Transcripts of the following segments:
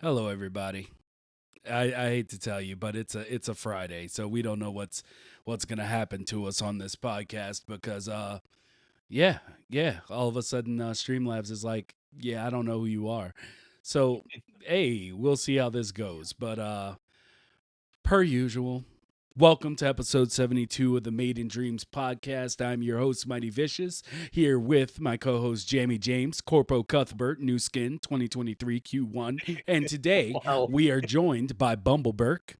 Hello, everybody. I hate to tell you, but it's a Friday, so we don't know what's gonna happen to us on this podcast because yeah, yeah, all of a sudden Streamlabs is like, yeah, I don't know who you are. So hey, we'll see how this goes. But per usual, welcome to episode 72 of the Made in Dreams podcast. I'm your host, Mighty Vicious, here with my co host, Jamie James, Corpo Cuthbert, New Skin 2023 Q1. And today Wow. we are joined by BumbleBurke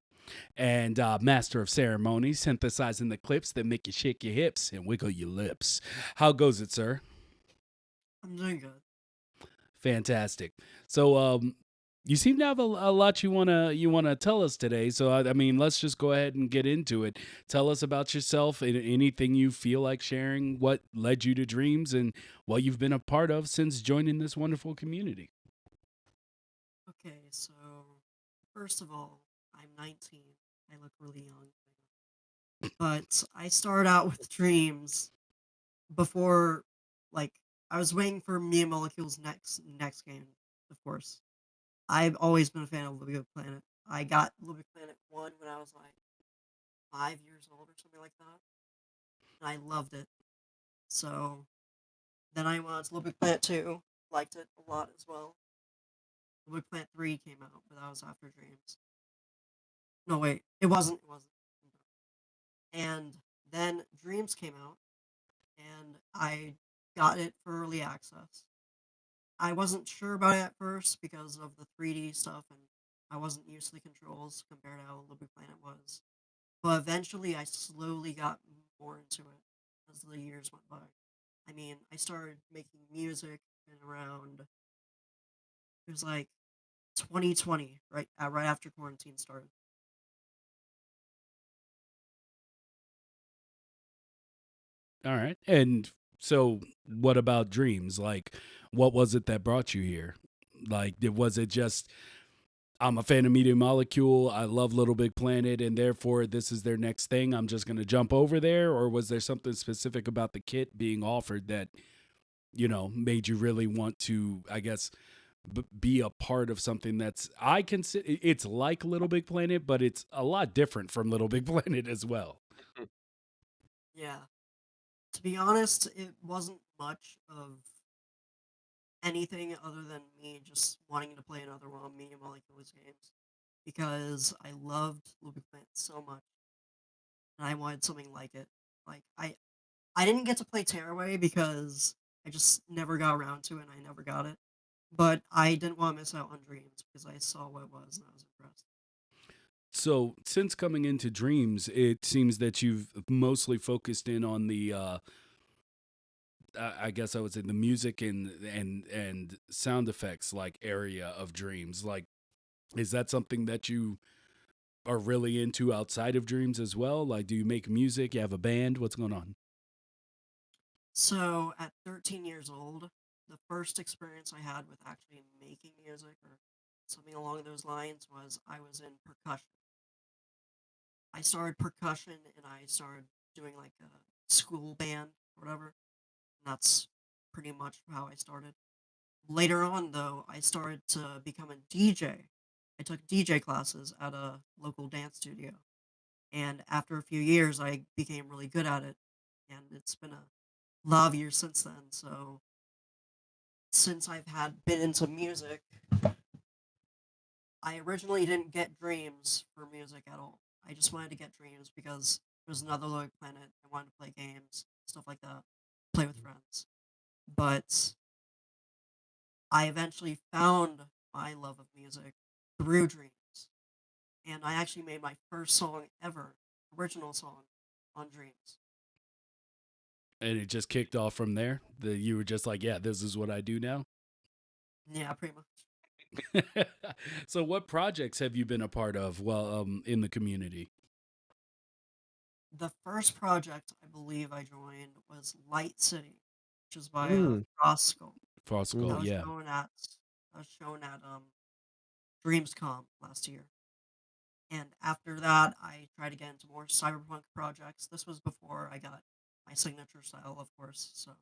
and Master of Ceremony, synthesizing the clips that make you shake your hips and wiggle your lips. How goes it, sir? I'm doing good. Fantastic. So, you seem to have a lot you wanna tell us today. So, I mean, let's just go ahead and get into it. Tell us about yourself and anything you feel like sharing. What led you to dreams and what you've been a part of since joining this wonderful community. Okay, so first of all, I'm 19. I look really young, but I started out with dreams before, like, I was waiting for Me and Molecule's next game. Of course, I've always been a fan of Little Big Planet. I got Little Big Planet 1 when I was like 5 years old or something like that, and I loved it. So then I went on to Little Big Planet 2, liked it a lot as well. Little Big Planet 3 came out, but that was after Dreams. No, wait, it wasn't. It wasn't. And then Dreams came out, and I got it for early access. I wasn't sure about it at first because of the 3D stuff, and I wasn't used to the controls compared to how Little Big Planet was. But eventually, I slowly got more into it as the years went by. I mean, I started making music in around it was like 2020, right after quarantine started. All right. And so, what about dreams? Like, what was it that brought you here? Was it just I'm a fan of Media Molecule. I love Little Big Planet, and therefore this is their next thing. I'm just going to jump over there, or was there something specific about the kit being offered that made you really want to, I guess, be a part of something that's I consider it's like Little Big Planet, but it's a lot different from Little Big Planet as well. Yeah. To be honest, it wasn't much of anything other than me just wanting to play another one of me and Molecule's games because I loved Little Big Planet so much and I wanted something like it. Like I didn't get to play Tearaway because I just never got around to it and I never got it. But I didn't want to miss out on Dreams because I saw what it was and I was impressed. So, since coming into Dreams, it seems that you've mostly focused in on the I guess I would say the music and sound effects like area of Dreams. Like, is that something that you are really into outside of Dreams as well? Like, do you make music? You have a band? What's going on? So at 13 years old, the first experience I had with actually making music or something along those lines was I was in percussion. I started percussion and I started doing like a school band or whatever. And that's pretty much how I started. Later on, though, I started to become a DJ. I took DJ classes at a local dance studio. And after a few years, I became really good at it. And it's been a lot of years since then. So since I've had been into music, I originally didn't get Dreams for music at all. I just wanted to get Dreams because it was another Little Planet. I wanted to play games, stuff like that, play with friends. But I eventually found my love of music through Dreams. And I actually made my first song ever, original song, on Dreams. And it just kicked off from there. You were just like, yeah, this is what I do now. Yeah, pretty much. So, what projects have you been a part of while in the community? The first project I believe I joined was Light City, which is by Mm, Roscoe. Frost mm. That Skull, was yeah. shown at Dreamscom last year. And after that, I tried to get into more cyberpunk projects. This was before I got my signature style, of course. So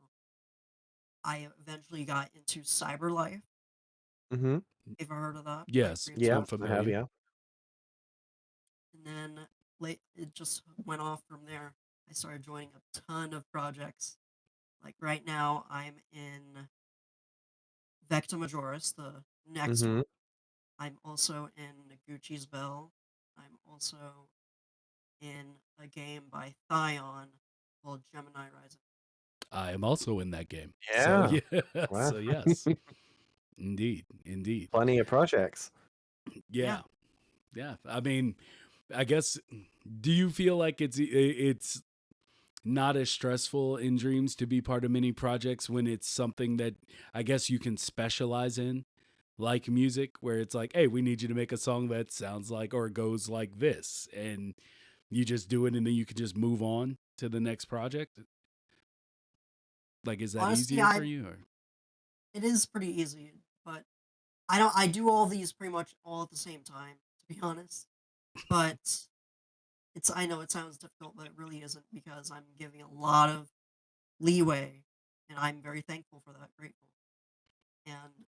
I eventually got into Cyberlife, Mhm. You've ever heard of that, like Yes, Dream Yeah, I'm Center? I have, familiar. yeah. And then late, it just went off from there. I started joining a ton of projects. Like right now, I'm in Vecta Majoris, the next Mhm. one. I'm also in Gucci's Bell. I'm also in a game by Thion called Gemini Rising. I am also in that game. So Yeah. yeah, Wow. so yes, indeed, indeed. Plenty of projects. Yeah, Yeah, yeah. I mean, I guess. Do you feel like it's not as stressful in dreams to be part of many projects when it's something that I guess you can specialize in, like music, where it's like, hey, we need you to make a song that sounds like or goes like this, and you just do it, and then you can just move on to the next project. Like, is that honestly, easier for I you? Or it is pretty easy, but I don't. I do all these pretty much all at the same time, to be honest. But it's. I know it sounds difficult, but it really isn't because I'm giving a lot of leeway, and I'm very thankful for that. Grateful, and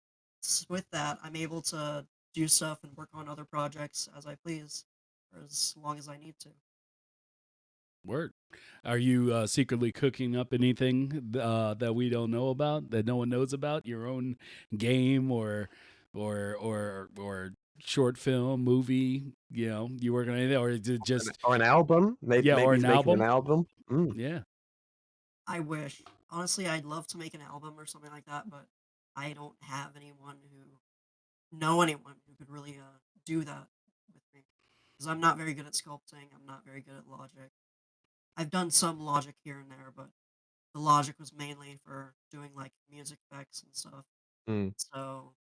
with that, I'm able to do stuff and work on other projects as I please, for as long as I need to. word? Are you secretly cooking up anything that we don't know about, that no one knows about? Your own game or short film, movie? You know, you working on anything, or is it just Or an album? yeah, or Maybe an he's making an album? album? Mm. Yeah, I wish. Honestly, I'd love to make an album or something like that, but I don't have anyone who know anyone who could really do that with me. Because I'm not very good at sculpting. I'm not very good at Logic. I've done some Logic here and there, but the Logic was mainly for doing like music effects and stuff. Mm. So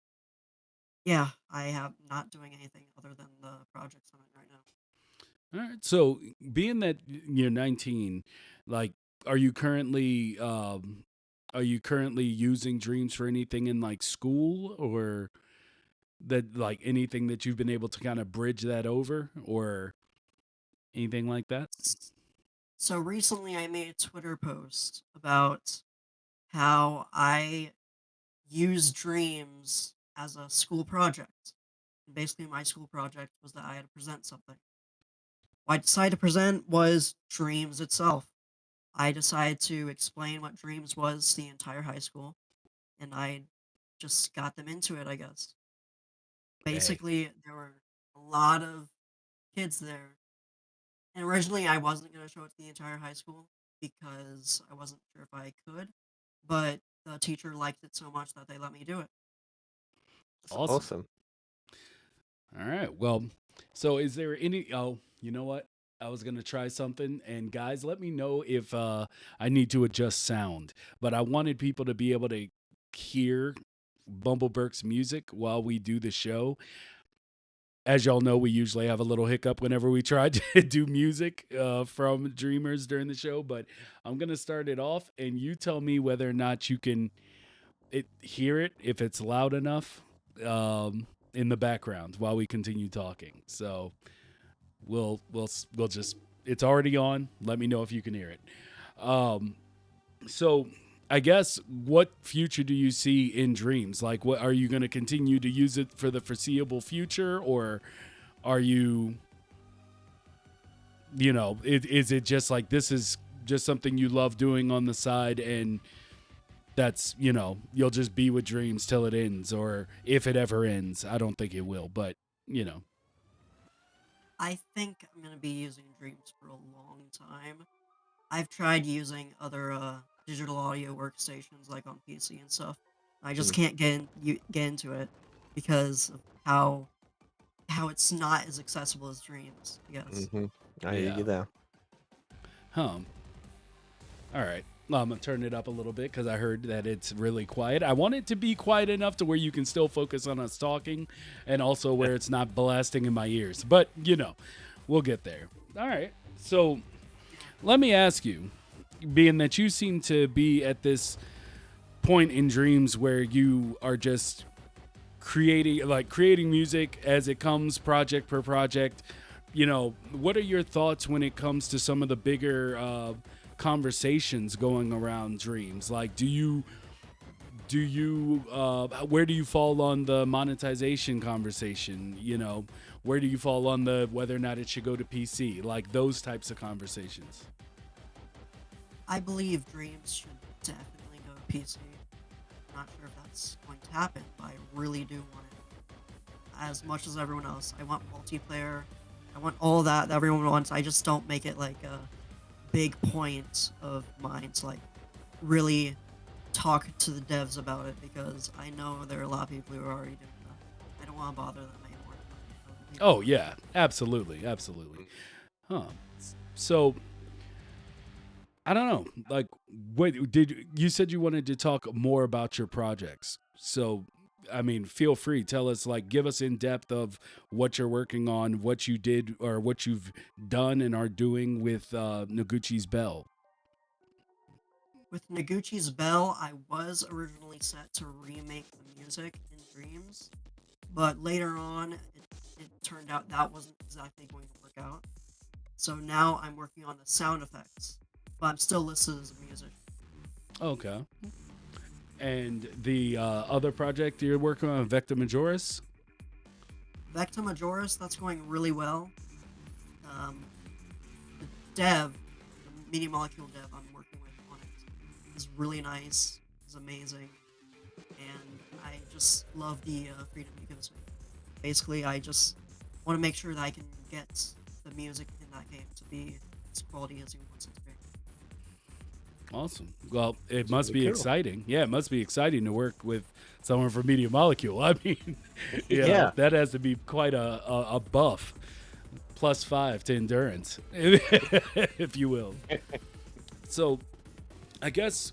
yeah, I have not doing anything other than the projects I'm in right now. all right. So, being that you're 19, like, are you currently are you currently using dreams for anything in like school, or that like anything that you've been able to kind of bridge that over, or anything like that? S- So recently, I made a Twitter post about how I use dreams as a school project. And basically, my school project was that I had to present something. What I decided to present was dreams itself. I decided to explain what dreams was to the entire high school, and I just got them into it, I guess. Hey, Basically, there were a lot of kids there. And originally, I wasn't going to show it to the entire high school because I wasn't sure if I could, but the teacher liked it so much that they let me do it. That's awesome. awesome. All right. Well, so is there any? Oh, you know what? I was gonna try something, and guys, let me know if I need to adjust sound. But I wanted people to be able to hear BumbleBurke's music while we do the show. As y'all know, we usually have a little hiccup whenever we try to do music from Dreamers during the show. But I'm gonna start it off, and you tell me whether or not you can hear it if it's loud enough in the background while we continue talking. So we'll just it's already on. Let me know if you can hear it. Um, so I guess what future do you see in dreams? Like, what are you going to continue to use it for the foreseeable future, or are you, is it just like this is just something you love doing on the side and that's you'll just be with dreams till it ends, or if it ever ends? I don't think it will, but you know. I think I'm going to be using Dreams for a long time. I've tried using other digital audio workstations like on PC and stuff. I just Mm. can't get into it because of how it's not as accessible as Dreams, I guess. Mhm. I hear you Yeah. there. Huh. All right. Well, I'm gonna turn it up a little bit because I heard that it's really quiet. I want it to be quiet enough to where you can still focus on us talking, and also where it's not blasting in my ears. But we'll get there. All right. So let me ask you, being that you seem to be at this point in dreams where you are just creating music as it comes, project per project, what are your thoughts when it comes to some of the bigger conversations going around dreams? Like, do you where do you fall on the monetization conversation? Where do you fall on the whether or not it should go to PC? Like those types of conversations. I believe Dreams should definitely go to PC. I'm not sure if that's going to happen, but I really do want it. As much as everyone else, I want multiplayer. I want all that everyone wants. I just don't make it like a big point of mine to like really talk to the devs about it because I know there are a lot of people who are already doing that. I don't want to bother them anymore. Oh yeah, absolutely, absolutely. Huh. So I don't know. Like, what did you said you wanted to talk more about your projects? So, I mean, feel free. Tell us, like, give us in depth of what you're working on, what you did, or what you've done and are doing with Noguchi's Bell. With Noguchi's Bell, I was originally set to remake the music in Dreams, but later on, it turned out that wasn't exactly going to work out. So now I'm working on the sound effects, but I'm still listed as a musician. Okay. And the other project you're working on, Vector Majoris. Vecta Majoris, that's going really well. Um, the dev, the media molecule dev I'm working with on it is really nice, is amazing, and I just love the freedom he gives me. Basically, I just want to make sure that I can get the music in that game to be as quality as he wants it to be. Awesome. Well, it It's must really be cool. exciting. Yeah, it must be exciting to work with someone from Media Molecule. I mean, Yeah. that has to be quite a buff. +5 to endurance, if you will. So, I guess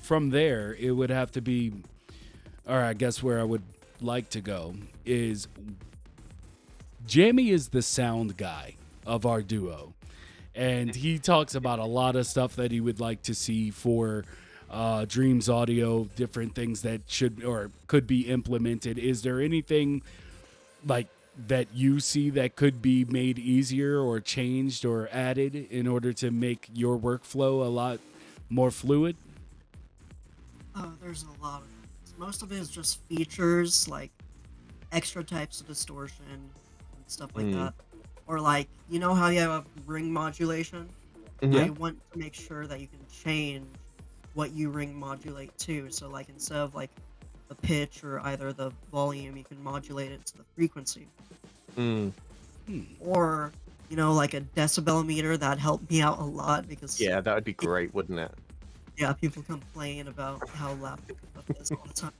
from there, it would have to be, or I guess where I would like to go is Jamie is the sound guy of our duo. And he talks about a lot of stuff that he would like to see for Dreams Audio, different things that should or could be implemented. Is there anything like that you see that could be made easier or changed or added in order to make your workflow a lot more fluid? Oh, there's a lot of things. Most of it is just features like extra types of distortion and stuff like Mm. that. Or like, you know how you have ring modulation? I Yeah. want to make sure that you can change what you ring modulate to. So like instead of like the pitch or either the volume, you can modulate it to the frequency. Mm. Or, like a decibel meter that helped me out a lot because Yeah, that would be great, wouldn't it? yeah, people complain about how loud stuff is all the time.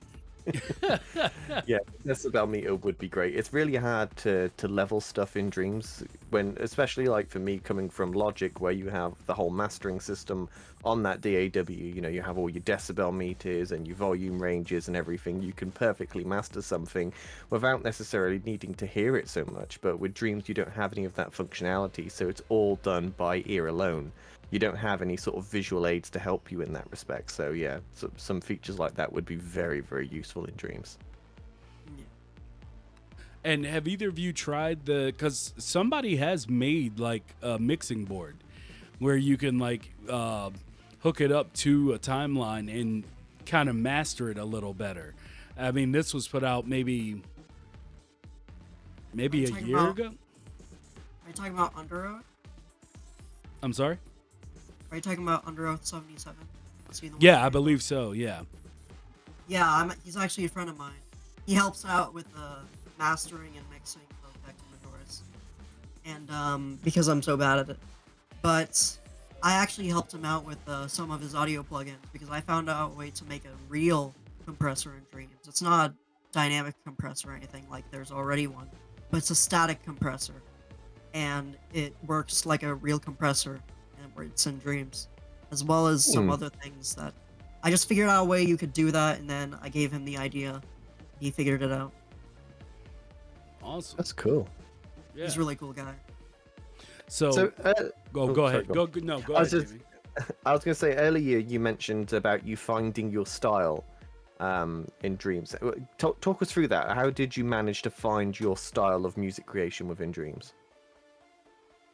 Yeah, decibel meter would be great. It's really hard to level stuff in Dreams when, especially like for me coming from Logic, where you have the whole mastering system on that DAW. You have all your decibel meters and your volume ranges and everything. You can perfectly master something without necessarily needing to hear it so much. But with Dreams, you don't have any of that functionality, so it's all done by ear alone. You don't have any sort of visual aids to help you in that respect. So yeah, some features like that would be very, very useful in Dreams. Yeah. And have either of you tried because somebody has made like a mixing board where you can like hook it up to a timeline and kind of master it a little better. I mean, this was put out maybe Are you a talking year about ago. are you talking about Under Oath? I'm sorry. Are you talking about Under Oath 77? Is he the one Yeah, I talking about? believe so. Yeah. Yeah, he's actually a friend of mine. He helps out with the mastering and mixing of Vector Majoris. And because I'm so bad at it. But I actually helped him out with some of his audio plugins because I found out a way to make a real compressor in Dreams. It's not a dynamic compressor or anything like there's already one, but it's a static compressor. And it works like a real compressor and it's in Dreams. As well as some Hmm, other things that I just figured out a way you could do that and then I gave him the idea. He figured it out. Awesome. that's cool. Yeah. He's a really cool guy. So So, go sorry, ahead. go on. No, go I was ahead, just, Jamie. I was going to say earlier you mentioned about you finding your style in Dreams. Talk us through that. How did you manage to find your style of music creation within Dreams?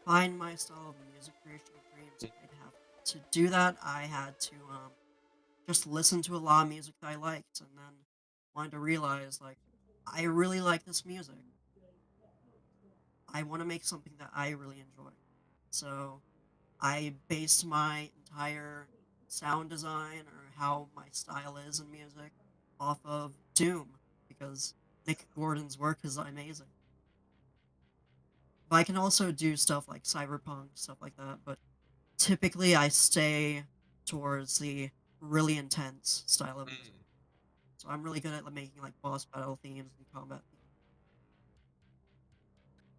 Find my style of music creation of Dreams. I'd have to do that. I had to just listened to a lot of music that I liked, and then wanted to realize like I really like this music. I want to make something that I really enjoy. So I based my entire sound design or how my style is in music off of Doom because Nick Gordon's work is amazing. But I can also do stuff like cyberpunk, stuff like that. But typically, I stay towards the really intense style of music. Mm. So I'm really good at making like boss battle themes and combat themes.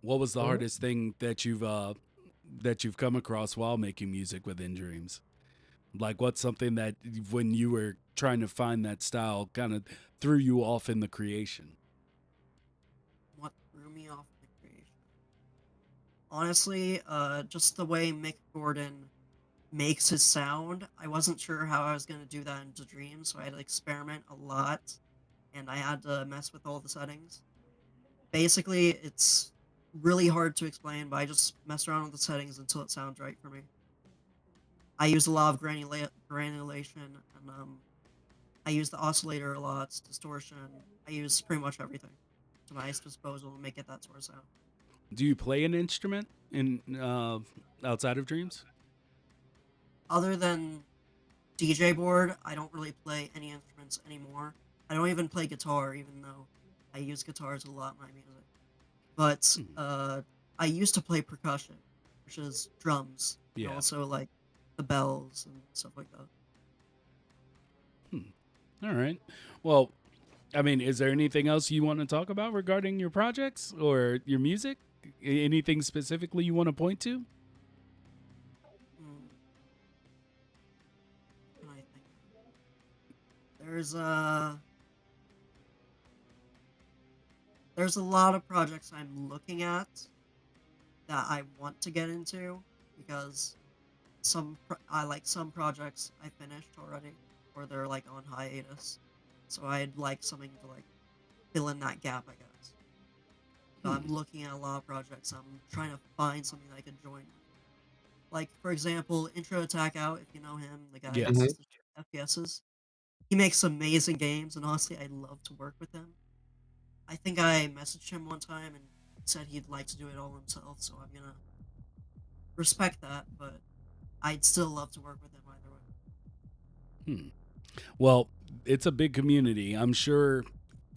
What was the All right. hardest thing that you've come across while making music within Dreams? Like, what's something that when you were trying to find that style kind of threw you off in the creation? What threw me off in the creation? Honestly, just the way Mick Gordon makes his sound. I wasn't sure how I was gonna do that into Dreams, so I had to experiment a lot, and I had to mess with all the settings. Basically, it's really hard to explain, but I just mess around with the settings until it sounds right for me. I use a lot of granulation, and I use the oscillator a lot, distortion. I use pretty much everything to my disposal to make it that sort of sound. Do you play an instrument in outside of Dreams? Other than DJ board, I don't really play any instruments anymore. I don't even play guitar, even though I use guitars a lot in my music. But Hmm. I used to play percussion, which is drums, and Yeah. also like the bells and stuff like that. All right. Well, I mean, is there anything else you want to talk about regarding your projects or your music? Anything specifically you want to point to? Hmm, what can I think of? There's a there's a lot of projects I'm looking at that I want to get into because I like some projects I finished already or they're like on hiatus. So I'd like something to like fill in that gap, I guess. So I'm Hmm. looking at a lot of projects. I'm trying to find something that I could join with. Like for example, Intro Attack Out, if you know him, the guy who Yes. Mhm. does the FPSs. He makes amazing games, and honestly, I'd love to work with him. I think I messaged him one time and said he'd like to do it all himself, so I'm gonna respect that, but I'd still love to work with him either way. Hmm. Well, it's a big community. I'm sure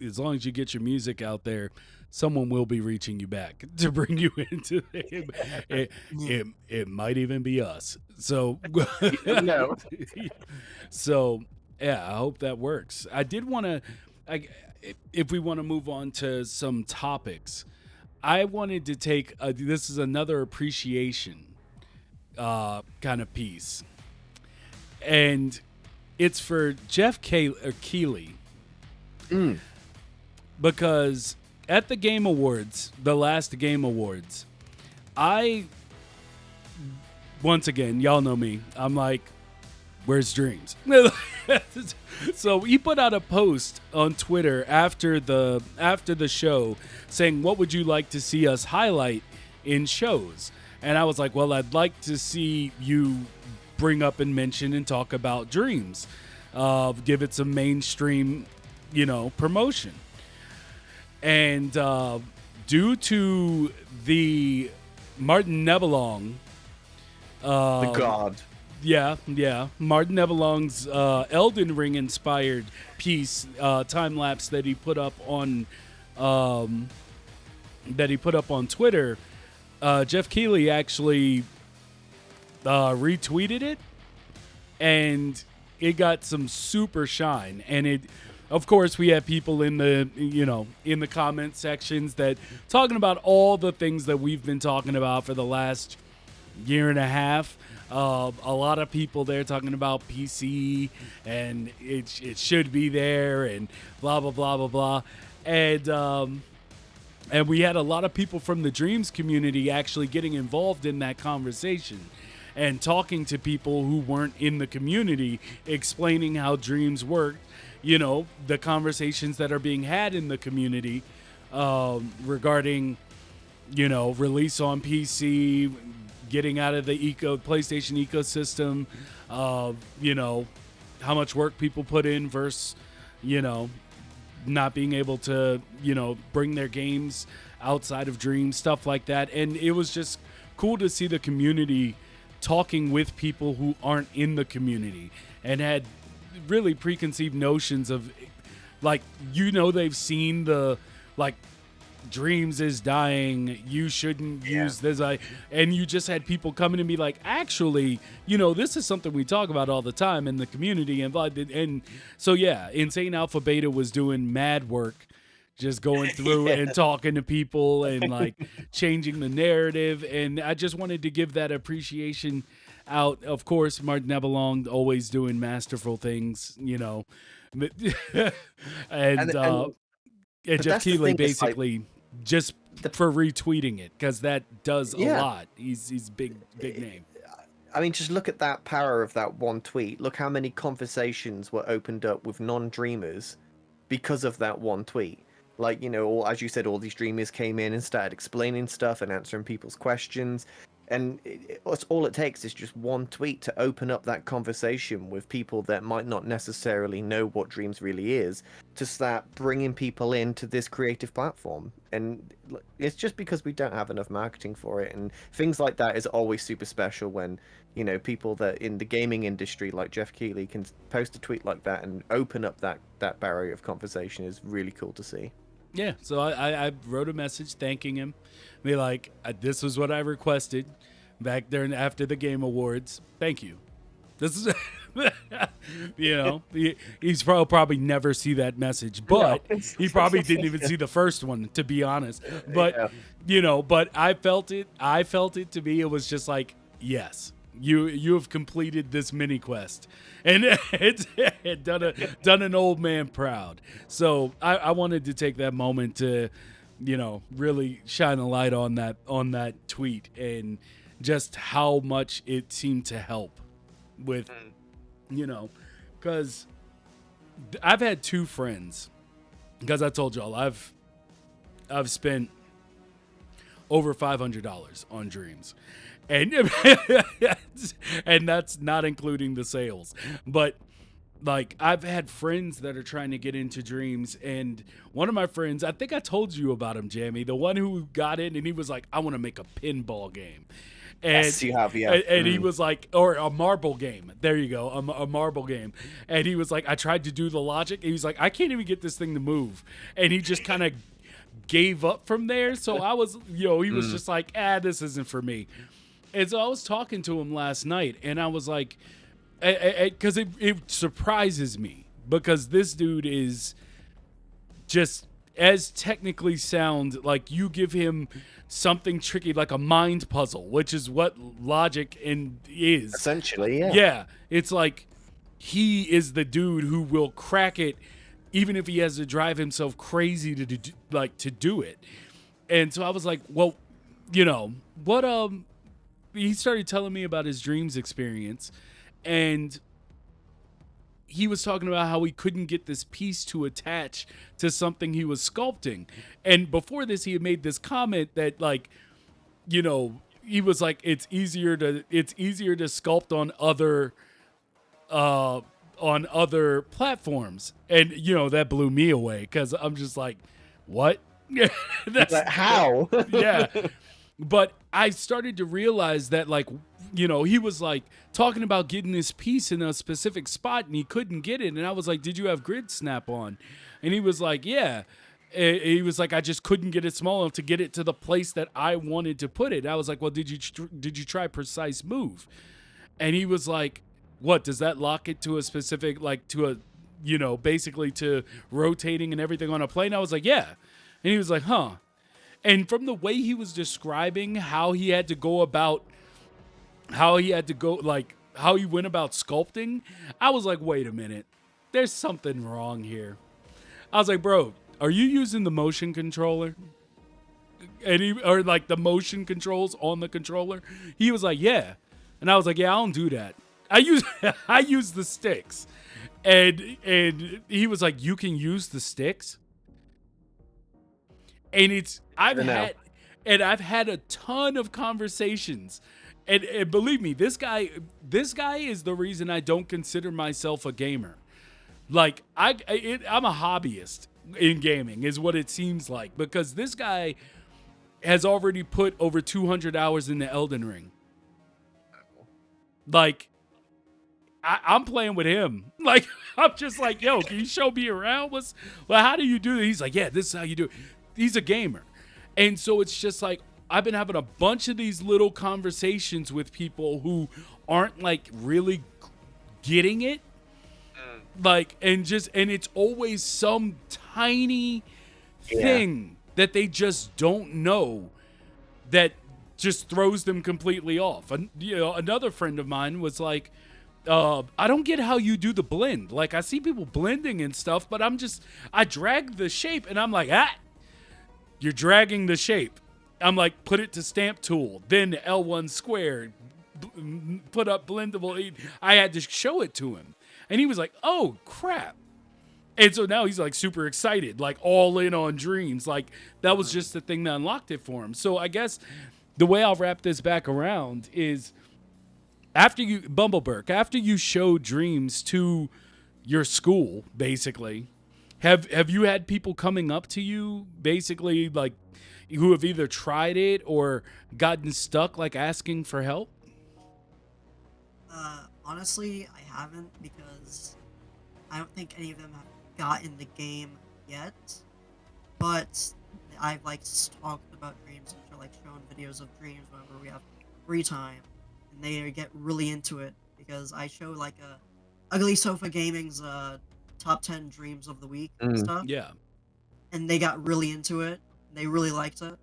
as long as you get your music out there, someone will be reaching you back to bring you into it. Yeah. It might even be us. So, You never know. so yeah, I hope that works. I did want to, I, if we want to move on to some topics, I wanted to take this is another appreciation kind of piece, and it's for Keeley Mm. because at the Game Awards, the last Game Awards, I once again, y'all know me. I'm like, where's Dreams? So he put out a post on Twitter after the show saying, "What would you like to see us highlight in shows?" And I was like, "Well, I'd like to see you bring up and mention and talk about Dreams, give it some mainstream, promotion." And due to the Martin Nebelong, The god. yeah, Martin Nebelong's Elden Ring inspired piece, time lapse that he put up on Twitter. Jeff Keighley actually retweeted it, and it got some super shine. And it, of course, we have people in the comment sections that talking about all the things that we've been talking about for the last year and a half. A lot of people there talking about PC and it should be there and blah blah blah blah blah, and we had a lot of people from the Dreams community actually getting involved in that conversation and talking to people who weren't in the community, explaining how Dreams worked. The conversations that are being had in the community regarding release on PC, getting out of the PlayStation ecosystem, how much work people put in versus, you know, not being able to, bring their games outside of Dreams, stuff like that. And it was just cool to see the community talking with people who aren't in the community and had really preconceived notions of, like, they've seen the, like, Dreams is dying, you shouldn't use this, and you just had people coming and be like, actually, this is something we talk about all the time in the community. And so yeah, Insane Alpha Beta was doing mad work, just going through and talking to people and like changing the narrative. And I just wanted to give that appreciation out. Of course, Martin Nebelong always doing masterful things, and Jeff Keighley basically just for retweeting it, because that does a lot. He's big name. I mean, just look at that power of that one tweet. Look how many conversations were opened up with non-dreamers because of that one tweet. Like, as you said, all these dreamers came in and started explaining stuff and answering people's questions. And all it takes is just one tweet to open up that conversation with people that might not necessarily know what Dreams really is, to start bringing people into this creative platform. And it's just because we don't have enough marketing for it. And things like that is always super special when, people that in the gaming industry like Jeff Keighley can post a tweet like that and open up that barrier of conversation is really cool to see. Yeah, so I wrote a message thanking him. Be like, this was what I requested back there after the Game Awards. Thank you. This is, he's probably never see that message, but he probably didn't even see the first one, to be honest. But, but I felt it. To me, it was just like, yes, you have completed this mini quest, and it's done an old man proud. So I wanted to take that moment to, really shine a light on that tweet and just how much it seemed to help with, because I've had two friends, because I told y'all I've spent over $500 on Dreams, and and that's not including the sales. But like, I've had friends that are trying to get into Dreams, and one of my friends, I think I told you about him, Jamie, the one who got in and he was like, I want to make a pinball game. And, yes, you have, yeah. And he was like, or a marble game. There you go, a marble game. And he was like, I tried to do the logic. And he was like, I can't even get this thing to move. And he just kind of gave up from there. So I was, he was just like, this isn't for me. And so I was talking to him last night, and I was like, because it surprises me, because this dude is just as technically sound. Like, you give him something tricky, like a mind puzzle, which is what logic is essentially. Yeah, it's like he is the dude who will crack it, even if he has to drive himself crazy to do it. And so I was like, well, what he started telling me about his Dreams experience, and he was talking about how he couldn't get this piece to attach to something he was sculpting. And before this, he had made this comment that, like, he was like, it's easier to sculpt on other platforms. And, that blew me away, because I'm just like, what? That's like, how? Yeah. But I started to realize that, like, he was like talking about getting this piece in a specific spot and he couldn't get it. And I was like, did you have grid snap on? And he was like, yeah. He was like, I just couldn't get it small enough to get it to the place that I wanted to put it. And I was like, well, did you try precise move? And he was like, what, does that lock it to a specific, like, to a, basically to rotating and everything on a plane? I was like, yeah. And he was like, huh. And from the way he was describing how he had to go about, how he went about sculpting, I was like, wait a minute, there's something wrong here. I was like, bro, are you using the motion controller? Or like the motion controls on the controller? He was like, yeah. And I was like, yeah, I don't do that. I use the sticks. And he was like, you can use the sticks? And I've had a ton of conversations And believe me, this guy is the reason I don't consider myself a gamer. Like I'm a hobbyist in gaming, is what it seems like, because this guy has already put over 200 hours in the Elden Ring. Like, I'm playing with him. Like, I'm just like, yo, can you show me around? How do you do it? He's like, yeah, this is how you do it. He's a gamer. And so it's just like, I've been having a bunch of these little conversations with people who aren't like really getting it. Like, and it's always some tiny thing that they just don't know that just throws them completely off. And, another friend of mine was like, I don't get how you do the blend. Like, I see people blending and stuff, but I drag the shape, and I'm like, you're dragging the shape. I'm like, put it to stamp tool, then L1 square, put up blendable. I had to show it to him, and he was like, oh, crap. And so now he's like super excited, like all in on Dreams. Like, that was just the thing that unlocked it for him. So I guess the way I'll wrap this back around is, after you show Dreams to your school, basically, have you had people coming up to you, basically, like, who have either tried it or gotten stuck, like asking for help? Honestly, I haven't, because I don't think any of them have gotten the game yet. But I've like talked about Dreams and like shown videos of Dreams whenever we have free time, and they get really into it because I show like Ugly Sofa Gaming's top 10 Dreams of the week stuff, Yeah. and they got really into it. They really liked it.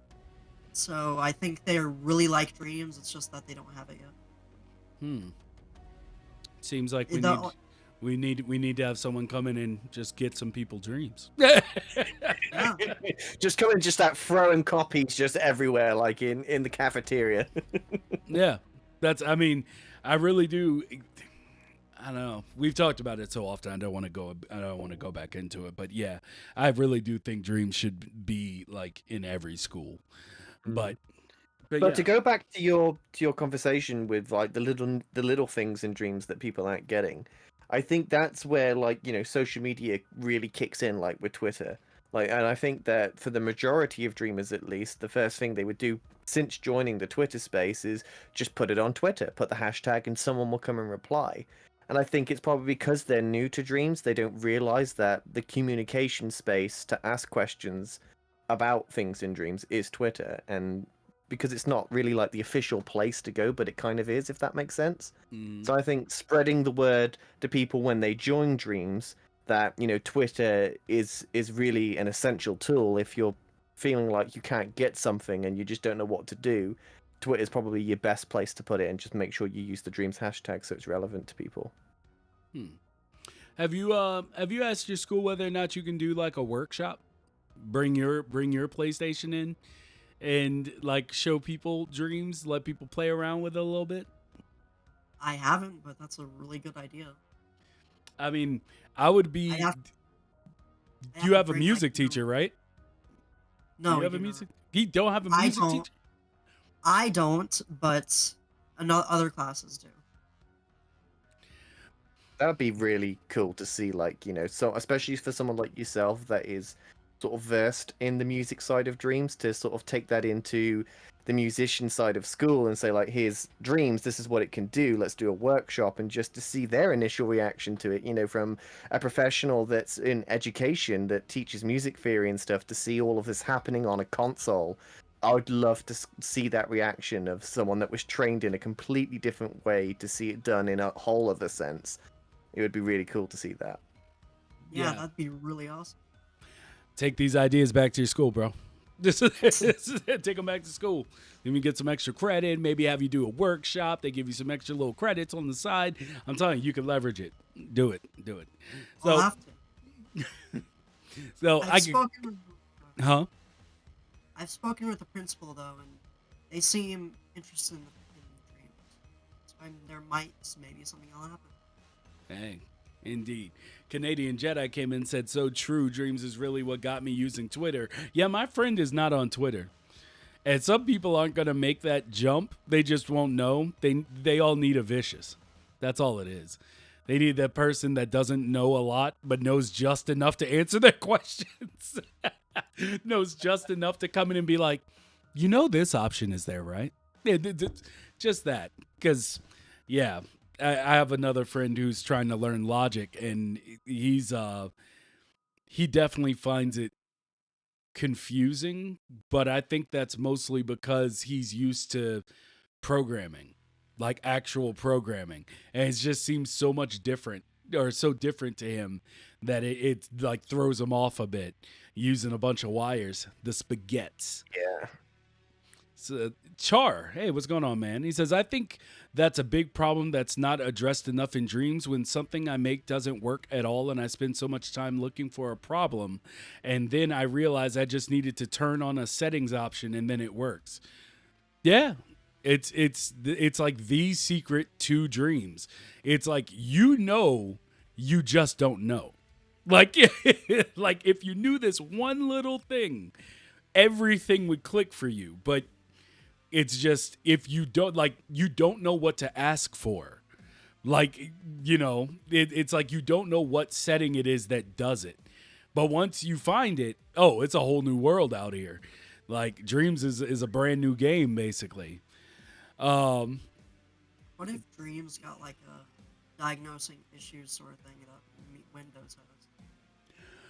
So I think they really like Dreams. It's just that they don't have it yet. Seems like we need to have someone come in and just get some people Dreams. Yeah. Just come and just start throwing copies just everywhere, like in the cafeteria. Yeah. I really do. I don't know. We've talked about it so often. I don't want to go back into it, but yeah, I really do think Dreams should be like in every school. But yeah. To go back to your conversation with like the little things in Dreams that people aren't getting, I think that's where, like, social media really kicks in, like with Twitter. Like, and I think that for the majority of dreamers, at least, the first thing they would do since joining the Twitter space is just put it on Twitter, put the hashtag, and someone will come and reply. And I think it's probably because they're new to Dreams, they don't realize that the communication space to ask questions about things in Dreams is Twitter. And because it's not really like the official place to go, but it kind of is, if that makes sense. So I think spreading the word to people when they join Dreams that, Twitter is really an essential tool. If you're feeling like you can't get something and you just don't know what to do, Twitter is probably your best place to put it, and just make sure you use the Dreams hashtag so it's relevant to people. Have you asked your school whether or not you can do like a workshop? Bring your PlayStation in and like show people Dreams, let people play around with it a little bit? I haven't, but that's a really good idea. I mean, I would be. You have a music teacher, right? No, you have a music. He don't have a music teacher. I don't, but other classes do. That would be really cool to see, like, so especially for someone like yourself that is sort of versed in the music side of Dreams, to sort of take that into the musician side of school and say, like, here's Dreams, this is what it can do, let's do a workshop, and just to see their initial reaction to it, from a professional that's in education that teaches music theory and stuff, to see all of this happening on a console. I would love to see that reaction of someone that was trained in a completely different way to see it done in a whole other sense. It would be really cool to see that. Yeah, that'd be really awesome. Take these ideas back to your school, bro. This is it. Take them back to school. Let me get some extra credit. Maybe have you do a workshop. They give you some extra little credits on the side. I'm telling you, you can leverage it. Do it. So, I'll have to. So I've spoken with the principal though, and they seem interested in Dreams. So there might maybe something will happen. Dang. Indeed. Canadian Jedi came in and said, so true, Dreams is really what got me using Twitter. Yeah, my friend is not on Twitter. And some people aren't going to make that jump. They just won't know. They all need a vicious. That's all it is. They need that person that doesn't know a lot but knows just enough to answer their questions. Knows just enough to come in and be like, you know, this option is there, right? Just that. Because, yeah, I have another friend who's trying to learn logic, and he definitely finds it confusing, but I think that's mostly because he's used to programming, like actual programming, and it just seems so much different or so different to him that it like throws him off a bit using a bunch of wires, the spaghettis. Yeah. So, Char, hey, what's going on, man? He says, I think that's a big problem that's not addressed enough in dreams when something I make doesn't work at all and I spend so much time looking for a problem. And then I realize I just needed to turn on a settings option and then it works. Yeah. It's like the secret to dreams. It's like, you just don't know. Like, like if you knew this one little thing, everything would click for you. But it's just if you don't know what to ask for. Like, it's like you don't know what setting it is that does it. But once you find it, oh, it's a whole new world out here. Like Dreams is a brand new game basically. What if Dreams got like a diagnosing issues sort of thing that Windows has?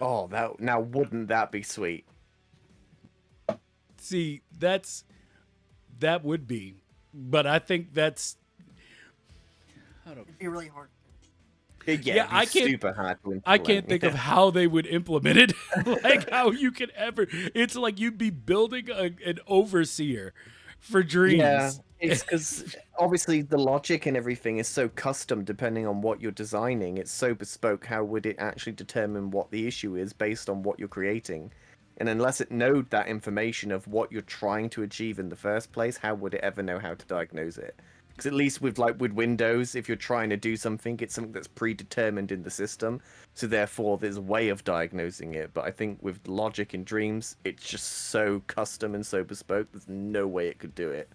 Oh, now wouldn't that be sweet? See, that would be, but I think that's It'd be really hard. Yeah, I can't. Super hard to implement. I can't think of how they would implement it. Like how you could ever. It's like you'd be building an overseer for Dreams. Yeah, it's because obviously the logic and everything is so custom depending on what you're designing. It's so bespoke. How would it actually determine what the issue is based on what you're creating? And unless it knowed that information of what you're trying to achieve in the first place, how would it ever know how to diagnose it? Because at least with Windows, if you're trying to do something, it's something that's predetermined in the system. So therefore, there's a way of diagnosing it. But I think with logic in Dreams, it's just so custom and so bespoke. There's no way it could do it.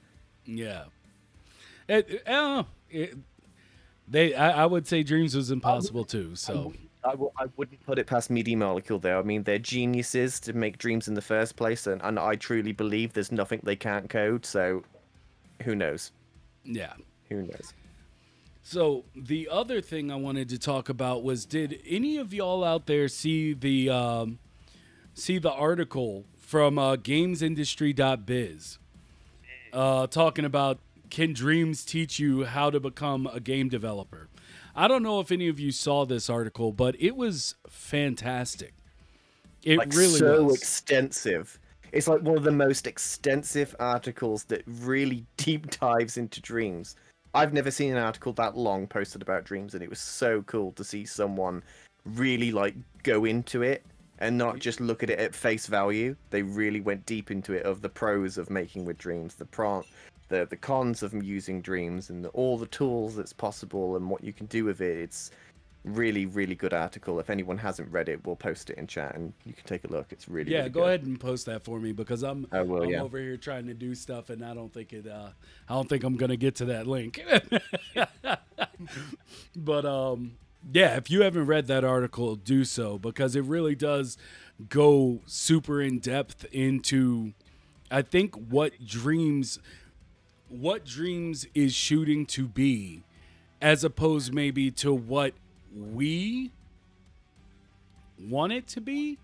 Yeah. I would say Dreams was impossible too. So I wouldn't put it past Media Molecule, though. I mean, they're geniuses to make Dreams in the first place, and I truly believe there's nothing they can't code. So, who knows? yeah. Who knows? So the other thing I wanted to talk about was, did any of y'all out there see the article from gamesindustry.biz talking about, can dreams teach you how to become a game developer? I don't know if any of you saw this article, but it was fantastic. It Like, really so was. extensive. It's like one of the most extensive articles that really deep dives into dreams. I've never seen an article that long posted about dreams, and it was so cool to see someone really like go into it and not just look at it at face value. They really went deep into it, of the pros of making with dreams, the cons of using dreams, and all the tools that's possible and what you can do with it. It's really, really good article. If anyone hasn't read it, we'll post it in chat and you can take a look. It's really, Yeah, really go good. ahead and post that for me, because I'm over here trying to do stuff and I don't think I'm gonna get to that link. But yeah, if you haven't read that article, do so, because it really does go super in depth into, I think, what dreams is shooting to be, as opposed maybe to what we want it to be,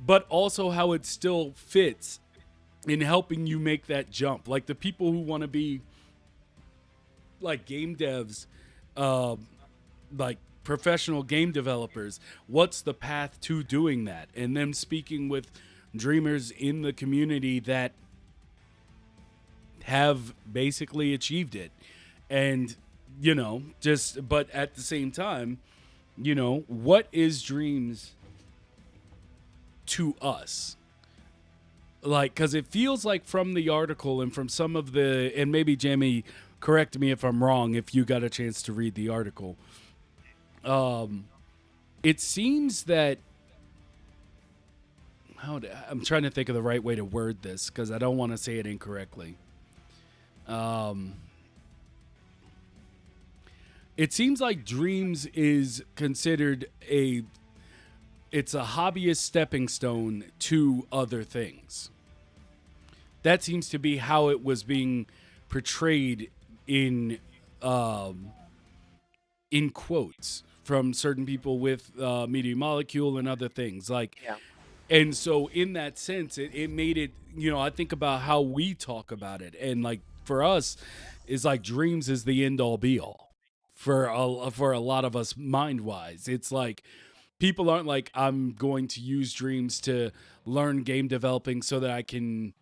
but also how it still fits in helping you make that jump. Like the people who want to be like game devs, like professional game developers, what's the path to doing that? And them speaking with dreamers in the community that have basically achieved it. And but at the same time, what is dreams to us? Like, because it feels like from the article and from some of and maybe Jamie, correct me if I'm wrong, if you got a chance to read the article. It seems that I'm trying to think of the right way to word this because I don't want to say it incorrectly. Um, it seems like Dreams is considered it's a hobbyist stepping stone to other things. That seems to be how it was being portrayed in um, in quotes from certain people with Media Molecule and other things like. Yeah. And so in that sense, it made it, I think about how we talk about it. And like for us, is like Dreams is the end all be all for a lot of us mind wise. It's like people aren't like, I'm going to use Dreams to learn game developing so that I can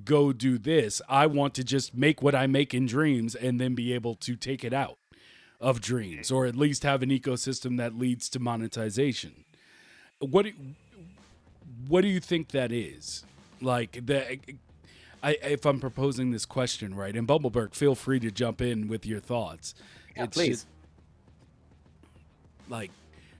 go do this. I want to just make what I make in Dreams and then be able to take it out of Dreams, or at least have an ecosystem that leads to monetization. What do, what do you think that is? Like if I'm proposing this question right, and BumbleBurke, feel free to jump in with your thoughts. Yeah, It's please. just like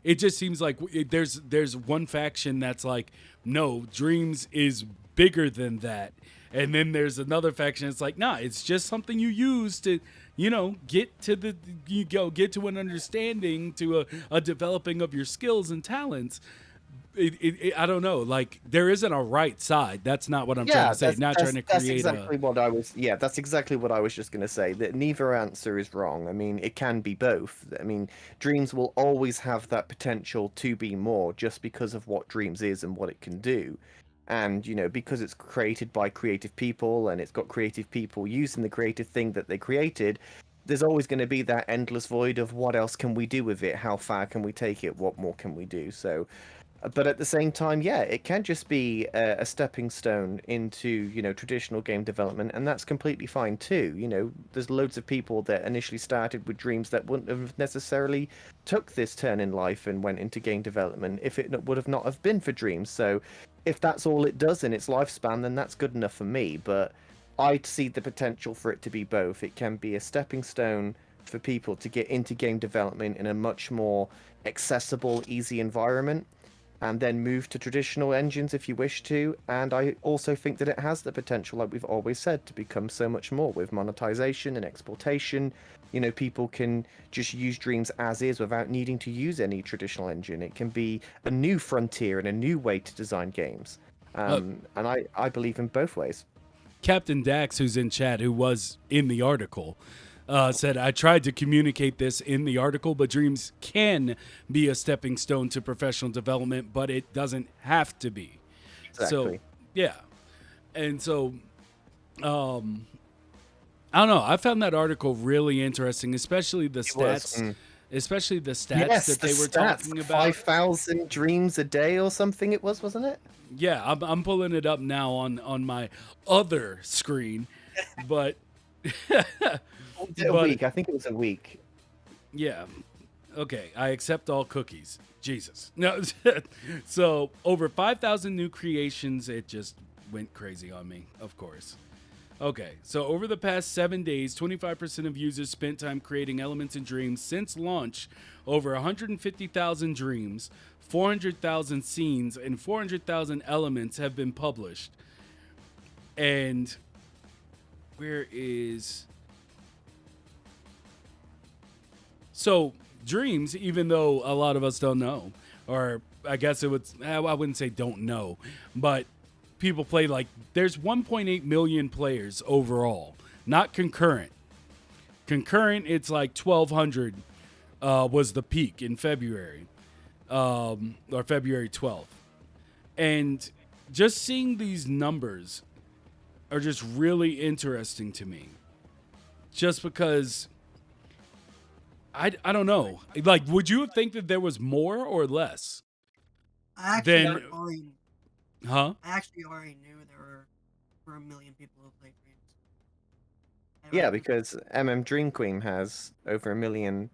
it just seems like there's one faction that's like, no, Dreams is bigger than that, and then there's another faction that's like, nah, it's just something you use to get to get to an understanding, to a developing of your skills and talents. I don't know. Like there isn't a right side. That's not what I'm trying Yeah, to say. Not trying to that's create a. exactly what I was. Yeah, that's exactly what I was just going to say. That neither answer is wrong. I mean, it can be both. I mean, Dreams will always have that potential to be more, just because of what Dreams is and what it can do, and because it's created by creative people and it's got creative people using the creative thing that they created. There's always going to be that endless void of what else can we do with it? How far can we take it? What more can we do? So. But at the same time, yeah, it can just be a stepping stone into, traditional game development, and that's completely fine too. There's loads of people that initially started with Dreams that wouldn't have necessarily took this turn in life and went into game development if it would have not have been for Dreams. So if that's all it does in its lifespan, then that's good enough for me. But I see the potential for it to be both. It can be a stepping stone for people to get into game development in a much more accessible, easy environment, and then move to traditional engines if you wish to. And I also think that it has the potential, like we've always said, to become so much more with monetization and exportation. People can just use Dreams as is without needing to use any traditional engine. It can be a new frontier and a new way to design games. Uh, And I believe in both ways. Captain Dax, who's in chat, who was in the article, said, I tried to communicate this in the article, but Dreams can be a stepping stone to professional development, but it doesn't have to be. So, Exactly. yeah. And so, I don't know. I found that article really interesting, especially the It was. stats. Especially the stats Yes, that the they were stats. talking about. 5,000 dreams a day or something it was, wasn't it? Yeah, I'm pulling it up now on my other screen, but Was it a but week? I think it was a week. yeah, okay. I accept all cookies. Jesus, no. So over 5,000 new creations. It just went crazy on me. Of course. Okay, so over the past 7 days, 25% of users spent time creating elements in Dreams. Since launch, over 150,000 dreams, 400,000 scenes, and 400,000 elements have been published. And where is. So, Dreams, even though a lot of us don't know, or I guess it would, I wouldn't say don't know, but people play like there's 1.8 million players overall, not concurrent. Concurrent, it's like 1,200 was the peak in February, or February 12th. And just seeing these numbers are just really interesting to me. Just because I don't know. Like, would you think that there was more or less? I actually Then, already, huh? I actually already knew there were a million people who played Dreams. I Yeah, knew. because Dream Queen has over a million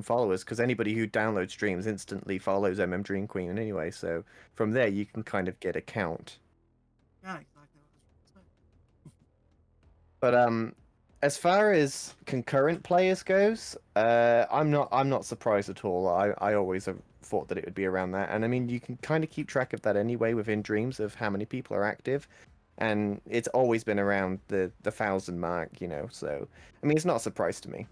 followers. Because anybody who downloads Dreams instantly follows Dream Queen anyway. So from there, you can kind of get a count. Yeah, exactly what I was trying to say. But As far as concurrent players goes, I'm not surprised at all. I always have thought that it would be around that, and I mean you can kind of keep track of that anyway within Dreams of how many people are active, and it's always been around the 1,000 mark, you know. So I mean it's not a surprise to me.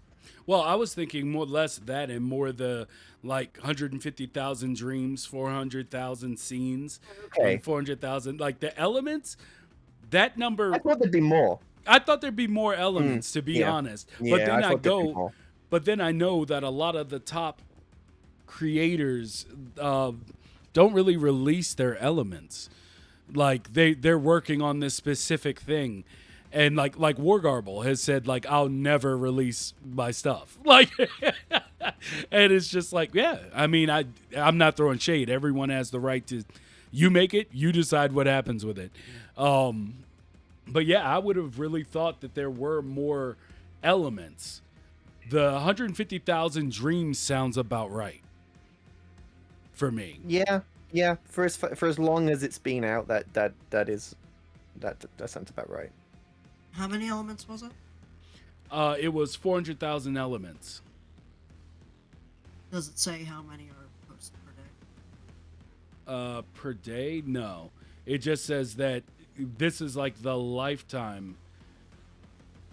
Well, I was thinking more less that and more the like 150,000 dreams, 400,000 scenes, and Okay, 400,000 like the elements. That I number, thought there'd be more. I thought there'd be more Mm, elements to be yeah, honest. But yeah, I then I thought there'd be go, more. but then I know that a lot of the top creators uh, don't really release their elements. Like they're working on this specific thing, and like Wargarble has said, like I'll never release my stuff. Like, and it's just like, yeah. I mean, I'm not throwing shade. Everyone has the right to. You make it. You decide what happens with it. But yeah, I would have really thought that there were more elements. The 150,000 dreams sounds about right for me. Yeah, yeah. For as long as it's been out, that sounds about right. How many elements was it? It was 400,000 elements. Does it say how many are posted per day? Per day? No. It just says that this is like the lifetime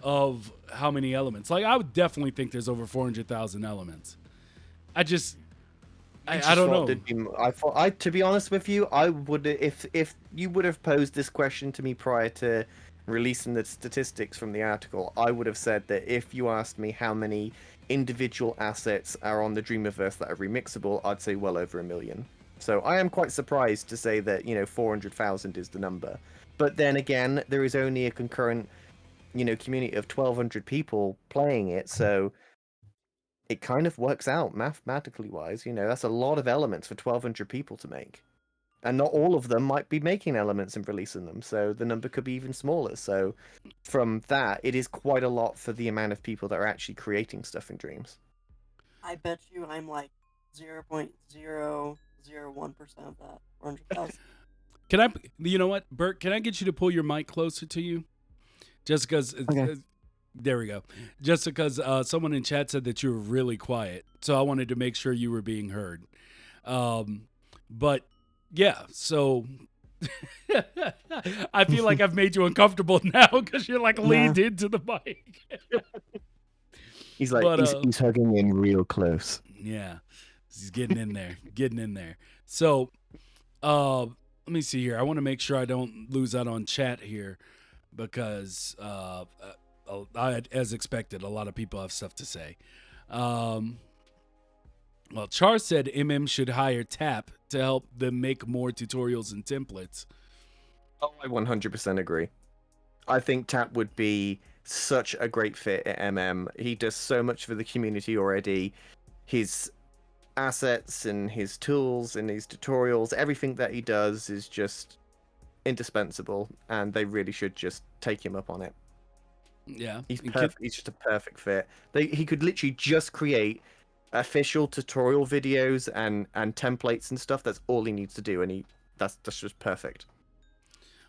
of how many elements. Like I would definitely think there's over 400,000 elements. I just I I just don't thought know. there'd be. I thought, to be honest with you, I would if you would have posed this question to me prior to releasing the statistics from the article, I would have said that if you asked me how many individual assets are on the Dreamiverse that are remixable, I'd say well over 1 million. So I am quite surprised to say that 400,000 is the number. But then again, there is only a concurrent community of 1,200 people playing it, so it kind of works out mathematically wise. That's a lot of elements for 1,200 people to make. And not all of them might be making elements and releasing them, so the number could be even smaller. So from that, it is quite a lot for the amount of people that are actually creating stuff in Dreams. I bet you I'm like 0.001% of that. 400,000. Can I you know what, Bert, can I get you to pull your mic closer to you? Just cuz Okay. there we go. Just because someone in chat said that you were really quiet. So I wanted to make sure you were being heard. But yeah, so I feel like I've made you uncomfortable now because you're like leaned into the mic. He's like, But he's hugging in real close. yeah, he's getting in there, getting in there. So let me see here. I want to make sure I don't lose out on chat here because as expected, a lot of people have stuff to say. Well, Char said MM should hire Tap to help them make more tutorials and templates. Oh, I 100% agree. I think Tap would be such a great fit at MM. He does so much for the community already. His assets and his tools and his tutorials, everything that he does is just indispensable, and they really should just take him up on it. Yeah. He's perfect. He's just a perfect fit. He could literally just create official tutorial videos and templates and stuff. That's all he needs to do, and that's just perfect.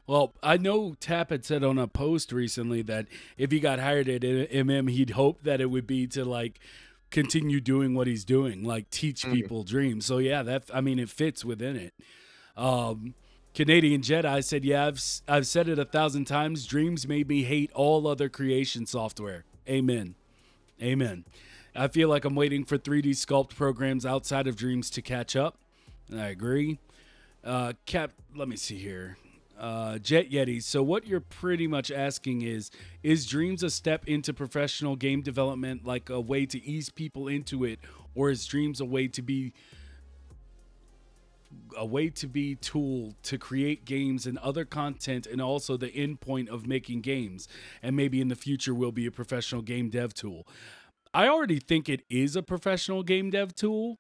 Well, I know Tap had said on a post recently that if he got hired at MM, he'd hope that it would be to like continue doing what he's doing, like teach people dreams. So yeah, it fits within it. Canadian Jedi said, "Yeah, I've said it 1,000 times. Dreams made me hate all other creation software." Amen. Amen. I feel like I'm waiting for 3D sculpt programs outside of Dreams to catch up. I agree. Let me see here. Jet Yeti. So what you're pretty much asking is Dreams a step into professional game development, like a way to ease people into it, or is Dreams a way to be tool to create games and other content, and also the end point of making games, and maybe in the future will be a professional game dev tool? I already think it is a professional game dev tool,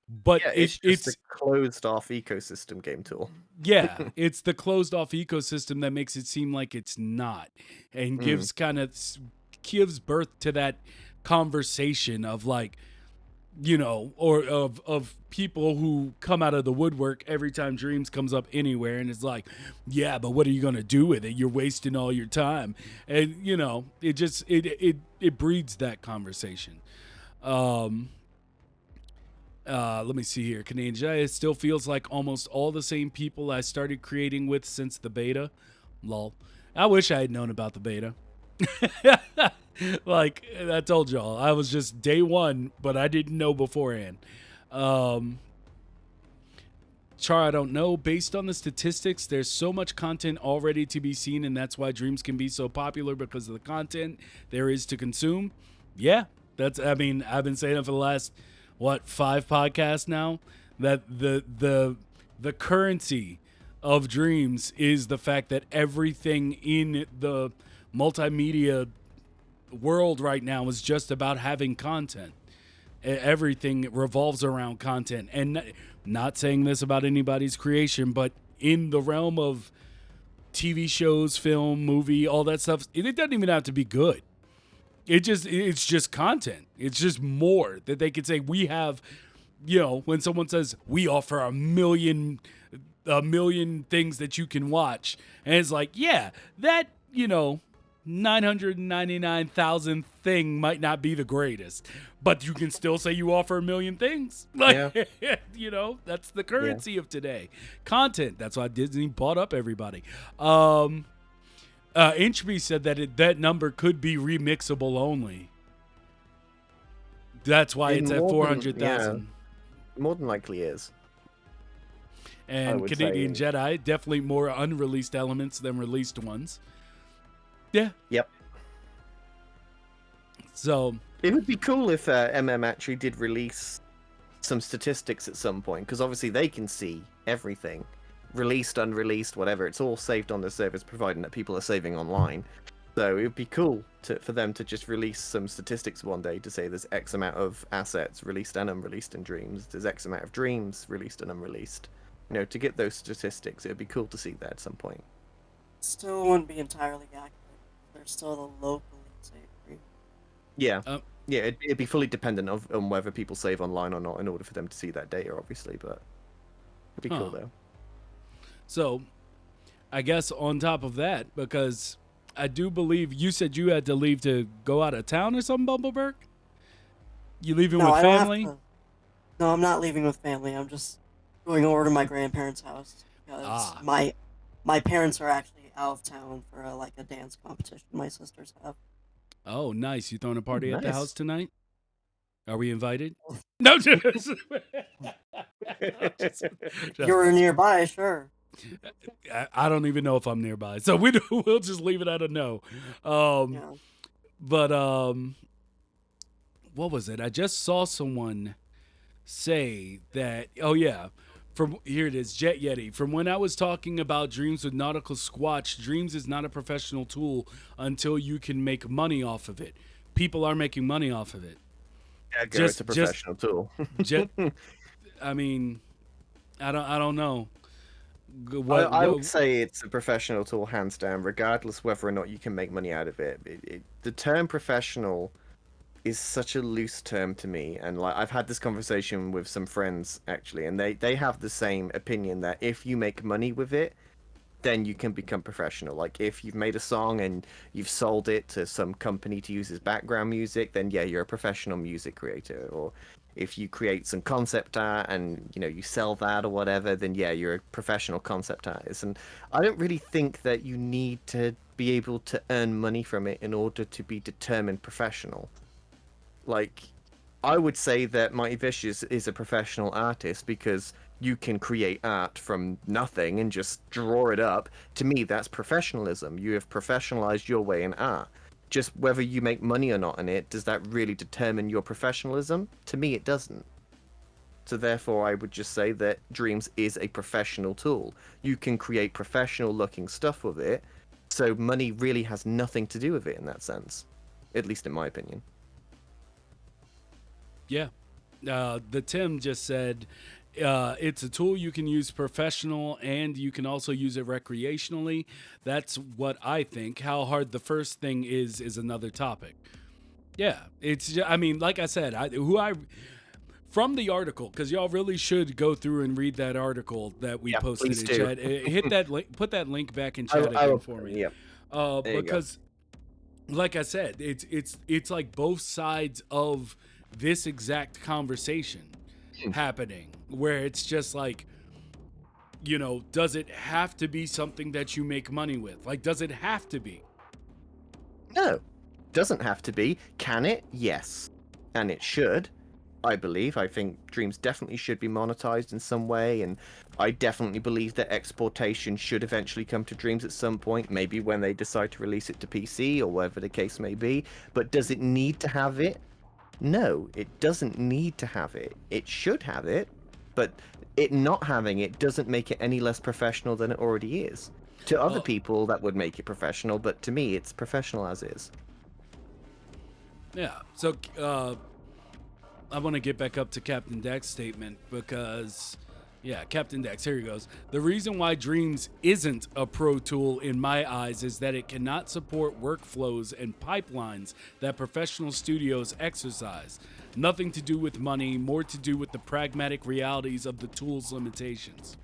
but Yeah, it's just a closed off ecosystem game tool. Yeah, it's the closed off ecosystem that makes it seem like it's not, and gives birth to that conversation of like, or of people who come out of the woodwork every time Dreams comes up anywhere, and it's like, yeah, but what are you gonna do with it? You're wasting all your time, and it breeds that conversation. Um, Let me see here. Canadian Jedi, it still feels like almost all the same people I started creating with since the beta. Lol. I wish I had known about the beta. Like I told y'all, I was just day one, but I didn't know beforehand. Um, Char, I don't know. Based on the statistics, there's so much content already to be seen, and that's why Dreams can be so popular because of the content there is to consume. Yeah, I mean, I've been saying it for the last 5 podcasts now, that the currency of Dreams is the fact that everything in the multimedia world right now is just about having content. Everything revolves around content, and not saying this about anybody's creation, but in the realm of TV shows, film, movie, all that stuff, it doesn't even have to be good. It's just content. It's just more that they could say. We have, when someone says we offer a million things that you can watch, and it's like, yeah, that 999,000 thing might not be the greatest, but you can still say you offer a million things. Like, that's the currency of today. Content. That's why Disney bought up everybody. Inchby said that that number could be remixable only. That's why it's at 400,000. More than likely is. And Canadian Jedi, definitely more unreleased elements than released ones. Yeah. Yep. So it would be cool if actually did release some statistics at some point, because obviously they can see everything, released, unreleased, whatever. It's all saved on the service, providing that people are saving online. So it would be cool for them to just release some statistics one day to say there's X amount of assets released and unreleased in Dreams. There's X amount of Dreams released and unreleased. To get those statistics, it would be cool to see that at some point. Still wouldn't be entirely accurate. There's still the locally saved Dreams. Yeah. Yeah, it'd be fully dependent on whether people save online or not in order for them to see that data, obviously, but it'd be cool, though. So, I guess on top of that, because I do believe you said you had to leave to go out of town or something, BumbleBurke? You leaving with family? No, I'm not leaving with family. I'm just going over to my grandparents' house because my parents are actually out of town for a dance competition my sisters have. Oh, nice. You throwing a party at the Nice. house tonight? Are we invited? No, just You're nearby, sure. I don't even know if I'm nearby, so we'll just leave it at a no. But what was it? I just saw someone say that. Oh yeah, from here it is. Jet Yeti. From when I was talking about Dreams with Nautical Squatch, Dreams is not a professional tool until you can make money off of it. People are making money off of it. Yeah, it's a professional tool. I mean, I don't know. I would say it's a professional tool, hands down, regardless whether or not you can make money out of it. The term professional is such a loose term to me, and I've had this conversation with some friends actually, and they have the same opinion that if you make money with it, then you can become professional. Like if you've made a song and you've sold it to some company to use as background music, then yeah, you're a professional music creator. Or if you create some concept art and you sell that or whatever, then yeah, you're a professional concept artist. And I don't really think that you need to be able to earn money from it in order to be determined professional. Like, I would say that Mighty Vicious is a professional artist because you can create art from nothing and just draw it up. To me, that's professionalism. You have professionalized your way in art. Just whether you make money or not in it, does that really determine your professionalism? To me, it doesn't. So therefore, I would just say that Dreams is a professional tool. You can create professional-looking stuff with it, so money really has nothing to do with it in that sense. At least in my opinion. Yeah. The Tim just said it's a tool you can use professional and you can also use it recreationally. That's what I think. How hard the first thing is another topic. Yeah, I mean, like I said, from the article, because y'all really should go through and read that article that we Yeah, posted please in do. chat. Hit that link, put that link back in I, chat I again will. for me. Yeah, there you go. Because like I said, it's like both sides of this exact conversation happening, where it's just like, does it have to be something that you make money with? Like, does it have to be? No, doesn't have to be. Can it? Yes, and it should. I believe. I think Dreams definitely should be monetized in some way, and I definitely believe that exportation should eventually come to Dreams at some point, maybe when they decide to release it to PC or whatever the case may be. But does it need to have it? No, it doesn't need to have it. It should have it, but it not having it doesn't make it any less professional than it already is. To other people, that would make it professional, but to me, it's professional as is. Yeah. So I want to get back up to Captain Deck's statement because, Captain Dex, here he goes. The reason why Dreams isn't a pro tool in my eyes is that it cannot support workflows and pipelines that professional studios exercise. Nothing to do with money, more to do with the pragmatic realities of the tool's limitations.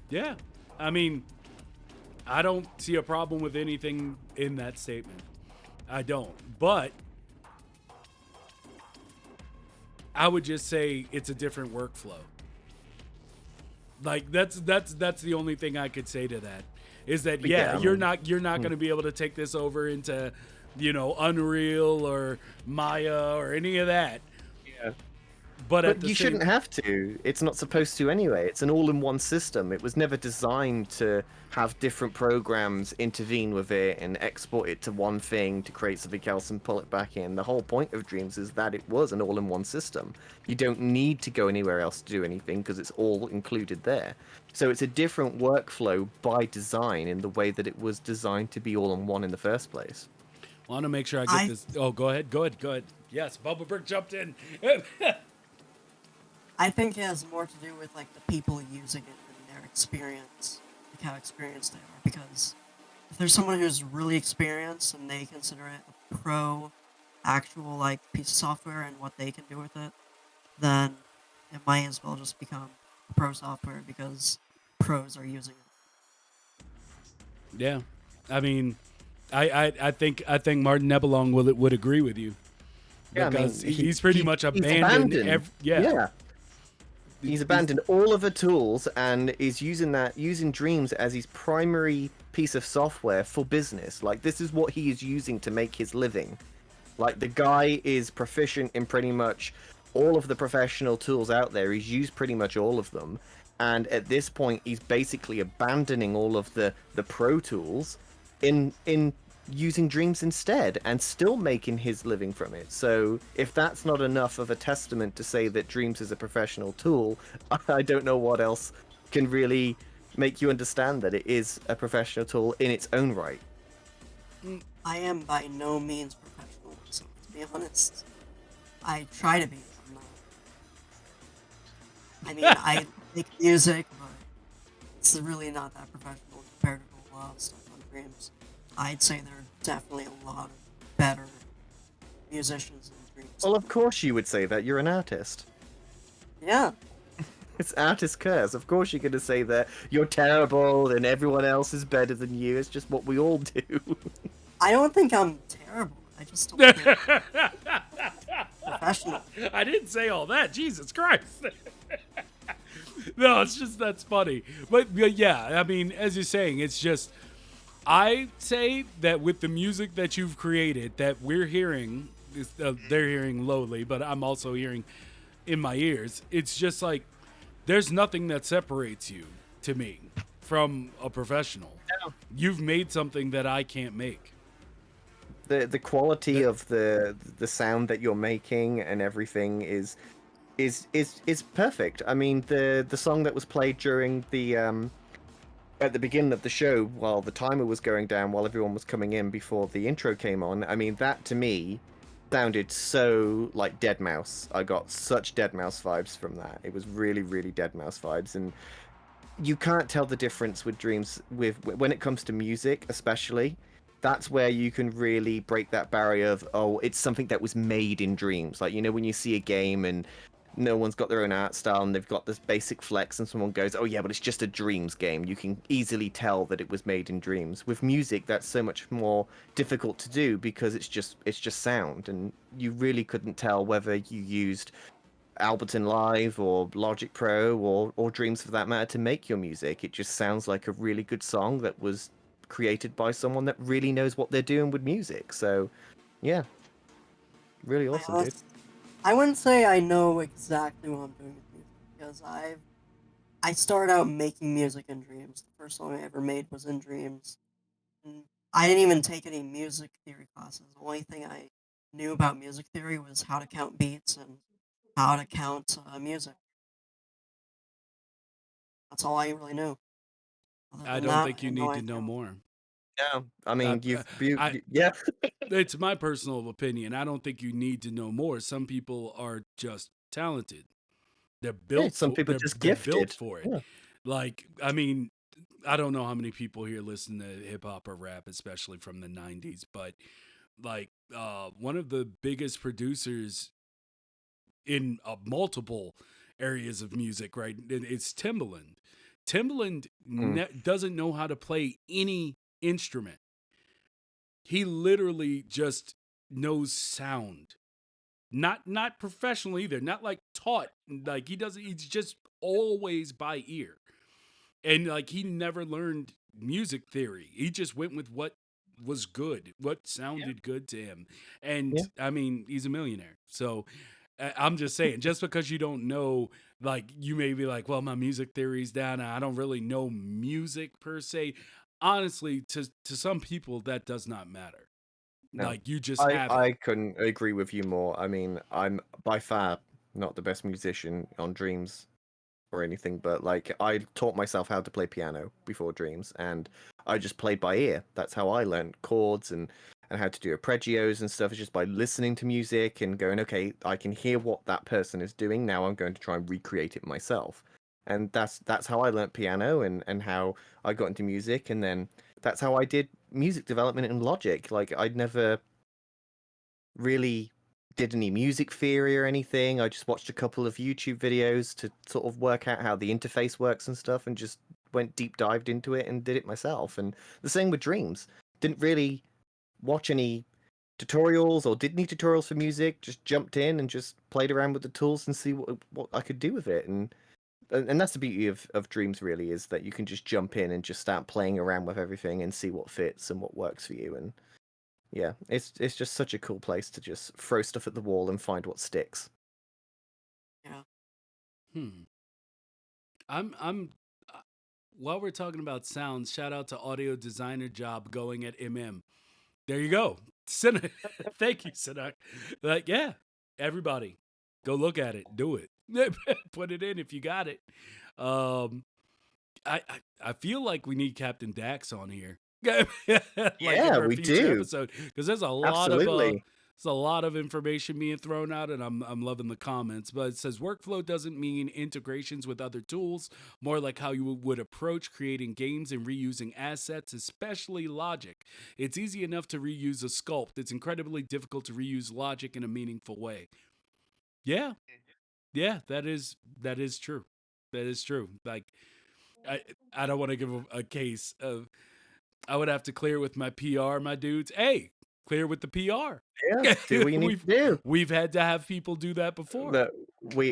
Yeah. I mean, I don't see a problem with anything in that statement. I don't. But I would just say it's a different workflow. Like that's the only thing I could say to that is that you're not going to be able to take this over into Unreal or Maya or any of that. Yeah. But you shouldn't have to. It's not supposed to anyway. It's an all-in-one system. It was never designed to have different programs intervene with it and export it to one thing to create something else and pull it back in. The whole point of Dreams is that it was an all-in-one system. You don't need to go anywhere else to do anything because it's all included there. So it's a different workflow by design in the way that it was designed to be all-in-one in the first place. I want to make sure I get this. Oh, go ahead. Yes, BumbleBurke jumped in. I think it has more to do with like the people using it and their experience, like how experienced they are. Because if there's someone who's really experienced and they consider it a pro, actual like piece of software and what they can do with it, then it might as well just become pro software because pros are using it. Yeah, I mean, I think Martin Nebelong would agree with you. Because he's pretty much abandoned. He's abandoned all of the tools and is using Dreams as his primary piece of software for business. Like, this is what he is using to make his living. Like, the guy is proficient in pretty much all of the professional tools out there. He's used pretty much all of them. And at this point, he's basically abandoning all of the pro tools in using Dreams instead and still making his living from it. So if that's not enough of a testament to say that Dreams is a professional tool, I don't know what else can really make you understand that it is a professional tool in its own right. I am by no means professional myself, to be honest. I try to be. I'm not. I mean, I make music, but it's really not that professional compared to a lot of stuff on Dreams. I'd say there are definitely a lot of better musicians in Dreams. Well, of course you would say that. You're an artist. Yeah. It's artist curse. Of course you're going to say that you're terrible and everyone else is better than you. It's just what we all do. I don't think I'm terrible. I just don't think professional. I didn't say all that. Jesus Christ. No, it's just that's funny. But yeah, I mean, as you're saying, it's just I say that with the music that you've created, that we're hearing, they're hearing lowly, but I'm also hearing in my ears. It's just like there's nothing that separates you, to me, from a professional. No. You've made something that I can't make. The quality of the sound that you're making and everything is perfect. I mean, the song that was played during the at the beginning of the show, while the timer was going down, while everyone was coming in before the intro came on, I mean, that to me sounded so like Deadmau5. I got such Deadmau5 vibes from that. It was really, really Deadmau5 vibes, and you can't tell the difference with Dreams with when it comes to music, especially. that's where you can really break that barrier of, oh, it's something that was made in dreams. Like, when you see a game and no one's got their own art style and they've got this basic flex and someone goes, oh yeah, but it's just a dreams game, you can easily tell that it was made in dreams. With music, that's so much more difficult to do because it's just sound, and you really couldn't tell whether you used Ableton Live or Logic Pro or Dreams for that matter to make your music. It just sounds like a really good song that was created by someone that really knows what they're doing with music. So, yeah, really I awesome, dude. honest, I wouldn't say I know exactly what I'm doing with music because I started out making music in dreams. The first song I ever made was in dreams. And I didn't even take any music theory classes. The only thing I knew about music theory was how to count beats and how to count music. That's all I really knew. Other I than don't that, think I you had no need to idea. know more. Yeah, I I, mean, I, yeah, it's my personal opinion. I don't think you need to know more. Some people are just talented. They're yeah. built Some for. people just They're built gifted. for it. Yeah, Like, I mean, I don't know how many people here listen to hip hop or rap, especially from the '90s, but like, one of the biggest producers in multiple areas of music, right? It's Timbaland. Timbaland mm, doesn't know how to play any instrument. He literally just knows sound. Not professional either. Not like taught. Like he doesn't. He's just always by ear. And like he never learned music theory. He just went with what was good, what yeah, sounded good to him. And yeah. I mean, he's a millionaire. So I'm just saying, just because you don't know, like you may be like, well, my music theory's down. I don't really know music per se. Honestly, to some people, that does not matter. No, Like you just I have it. I couldn't agree with you more. I mean, I'm by far not the best musician on Dreams or anything, but like I taught myself how to play piano before Dreams, and I just played by ear. That's how I learned chords and how to do arpeggios and stuff. It's just by listening to music and going, okay, I can hear what that person is doing. Now I'm going to try and recreate it myself. And that's how I learned piano and how I got into music, and then that's how I did music development in Logic. Like I'd never really did any music theory or anything. I just watched a couple of YouTube videos to sort of work out how the interface works and stuff, and just went deep dived into it and did it myself. And the same with Dreams. Didn't really watch any tutorials or did any tutorials for music. Just jumped in and just played around with the tools and see what I could do with it. And that's the beauty of Dreams, really, is that you can just jump in and just start playing around with everything and see what fits and what works for you. And yeah, it's just such a cool place to just throw stuff at the wall and find what sticks. Yeah. Hmm. I'm while we're talking about sounds, shout out to audio designer job going at MM. There you go. Thank you, Sinak. Like, yeah, everybody, go look at it. Do it. Put it in if you got it. Um, I feel like we need Captain Dax on here, like Yeah, for a we future do. episode, because Absolutely. there's a lot of information being thrown out, and I'm loving the comments. But it says workflow doesn't mean integrations with other tools, more like how you would approach creating games and reusing assets, especially Logic. It's easy enough to reuse a sculpt. It's incredibly difficult to reuse Logic in a meaningful way. Yeah, yeah, that is true. That is true. Like I I don't want to give a case of I would have to clear with my PR, my dudes. Hey, clear with the PR. Yeah, do what you need we've to do. we've had to have people do that before. Look,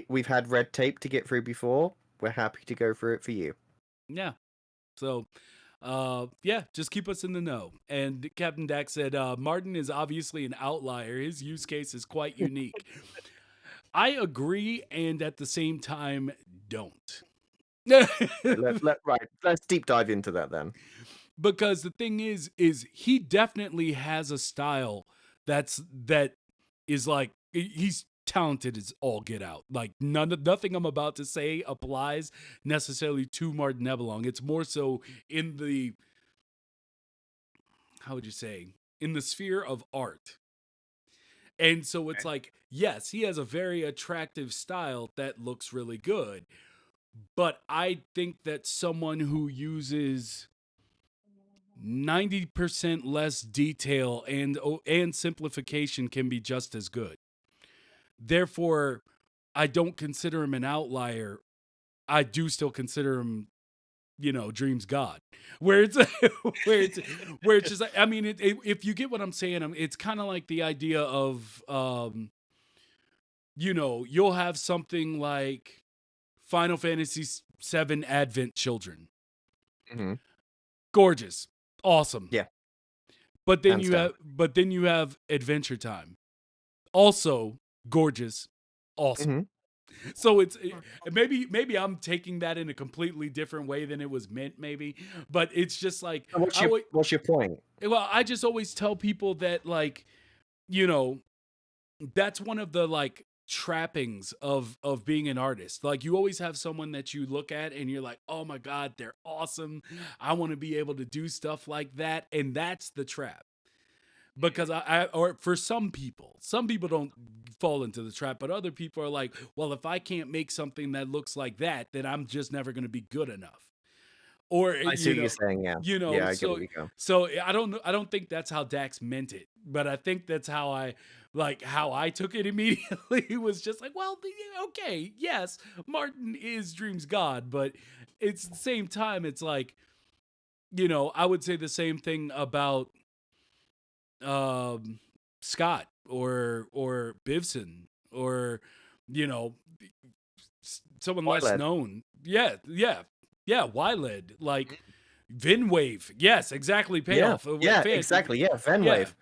we've had red tape to get through before. We're happy to go through it for you. Yeah. So yeah, just keep us in the know. And Captain Dak said Martin is obviously an outlier. His use case is quite unique. I agree and at the same time don't. Let's deep dive into that then. Because the thing is he definitely has a style that is like he's talented as all get out. Like nothing I'm about to say applies necessarily to Martin Nebelong. It's more so in the how would you say in the sphere of art. And so it's Okay. like, yes, he has a very attractive style that looks really good. But I think that someone who uses 90% less detail and simplification can be just as good. Therefore, I don't consider him an outlier. I do still consider him, Dream's God. Where it's where it's where it's just like, I mean, if you get what I'm saying, it's kind of like the idea of you'll have something like Final Fantasy VII Advent Children. Hmm. Gorgeous. Awesome. Yeah, But then hands down. you have Adventure Time. Also gorgeous. Awesome. Hmm. So maybe I'm taking that in a completely different way than it was meant, maybe. But it's just like So what's your point? I just always tell people that, like, you know, that's one of the, like, trappings of being an artist. Like, you always have someone that you look at and you're like, oh my God, they're awesome. I want to be able to do stuff like that. And that's the trap. Because or for some people don't fall into the trap, but other people are like, well, if I can't make something that looks like that, then I'm just never going to be good enough. Or I see what you're saying. Yeah, yeah, I get so where you go. I don't think that's how Dax meant it, but I think that's how I took it immediately. It was just like, well, okay, yes, Martin is Dream's God, but it's the same time, it's like, I would say the same thing about um Scott or Bivson, or you know someone less Twilight. known. Yeah, Wyled, like Vinwave. Yes, exactly. Yeah, Payoff. yeah, exactly. Yeah, Yeah. Venwave.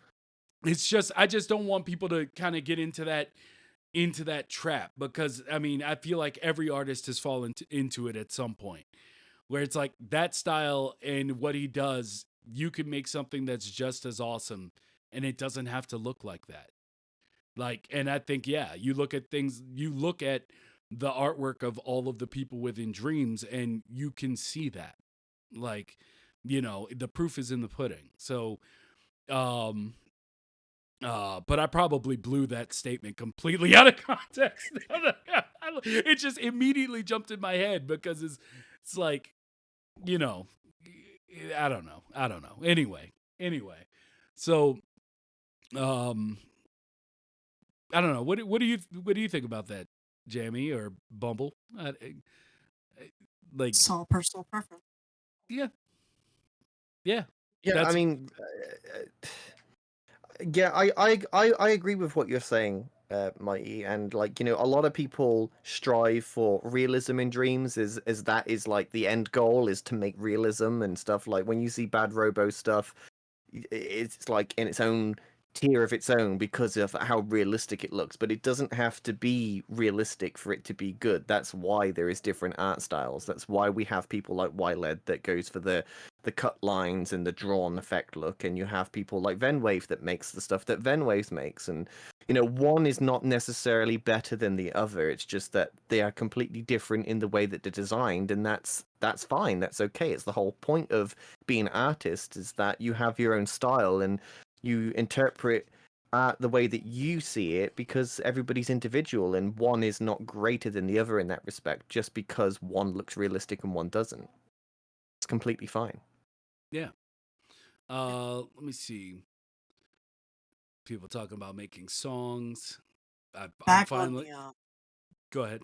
It's just, I just don't want people to kind of get into that trap, because I mean, I feel like every artist has fallen into it at some point, where it's like that style and what he does, you can make something that's just as awesome, and it doesn't have to look like that. Like, and I think, yeah, you look at the artwork of all of the people within Dreams, and you can see that. Like, the proof is in the pudding. So, um, but I probably blew that statement completely out of context. It just immediately jumped in my head because it's like, you know, I don't know. I don't know. Anyway. So, um, I don't know. What do you think about that, Jamie or Bumble? Like, It's all personal preference. yeah, yeah. Yeah, I That's mean, yeah, I agree with what you're saying, Mighty, and like a lot of people strive for realism in dreams. Is that is like the end goal is to make realism and stuff. Like when you see Bad Robo stuff, it's like in its own tier of its own because of how realistic it looks, but it doesn't have to be realistic for it to be good. That's why there is different art styles. That's why we have people like Wyled that goes for the cut lines and the drawn effect look, and you have people like Venwave that makes the stuff that Venwave makes. And one is not necessarily better than the other. It's just that they are completely different in the way that they're designed, and that's fine. That's okay. It's the whole point of being an artist, is that you have your own style and you interpret art the way that you see it, because everybody's individual and one is not greater than the other in that respect just because one looks realistic and one doesn't. It's completely fine. Yeah. Let me see. People talking about making songs. I'm Back on finally. the Go ahead.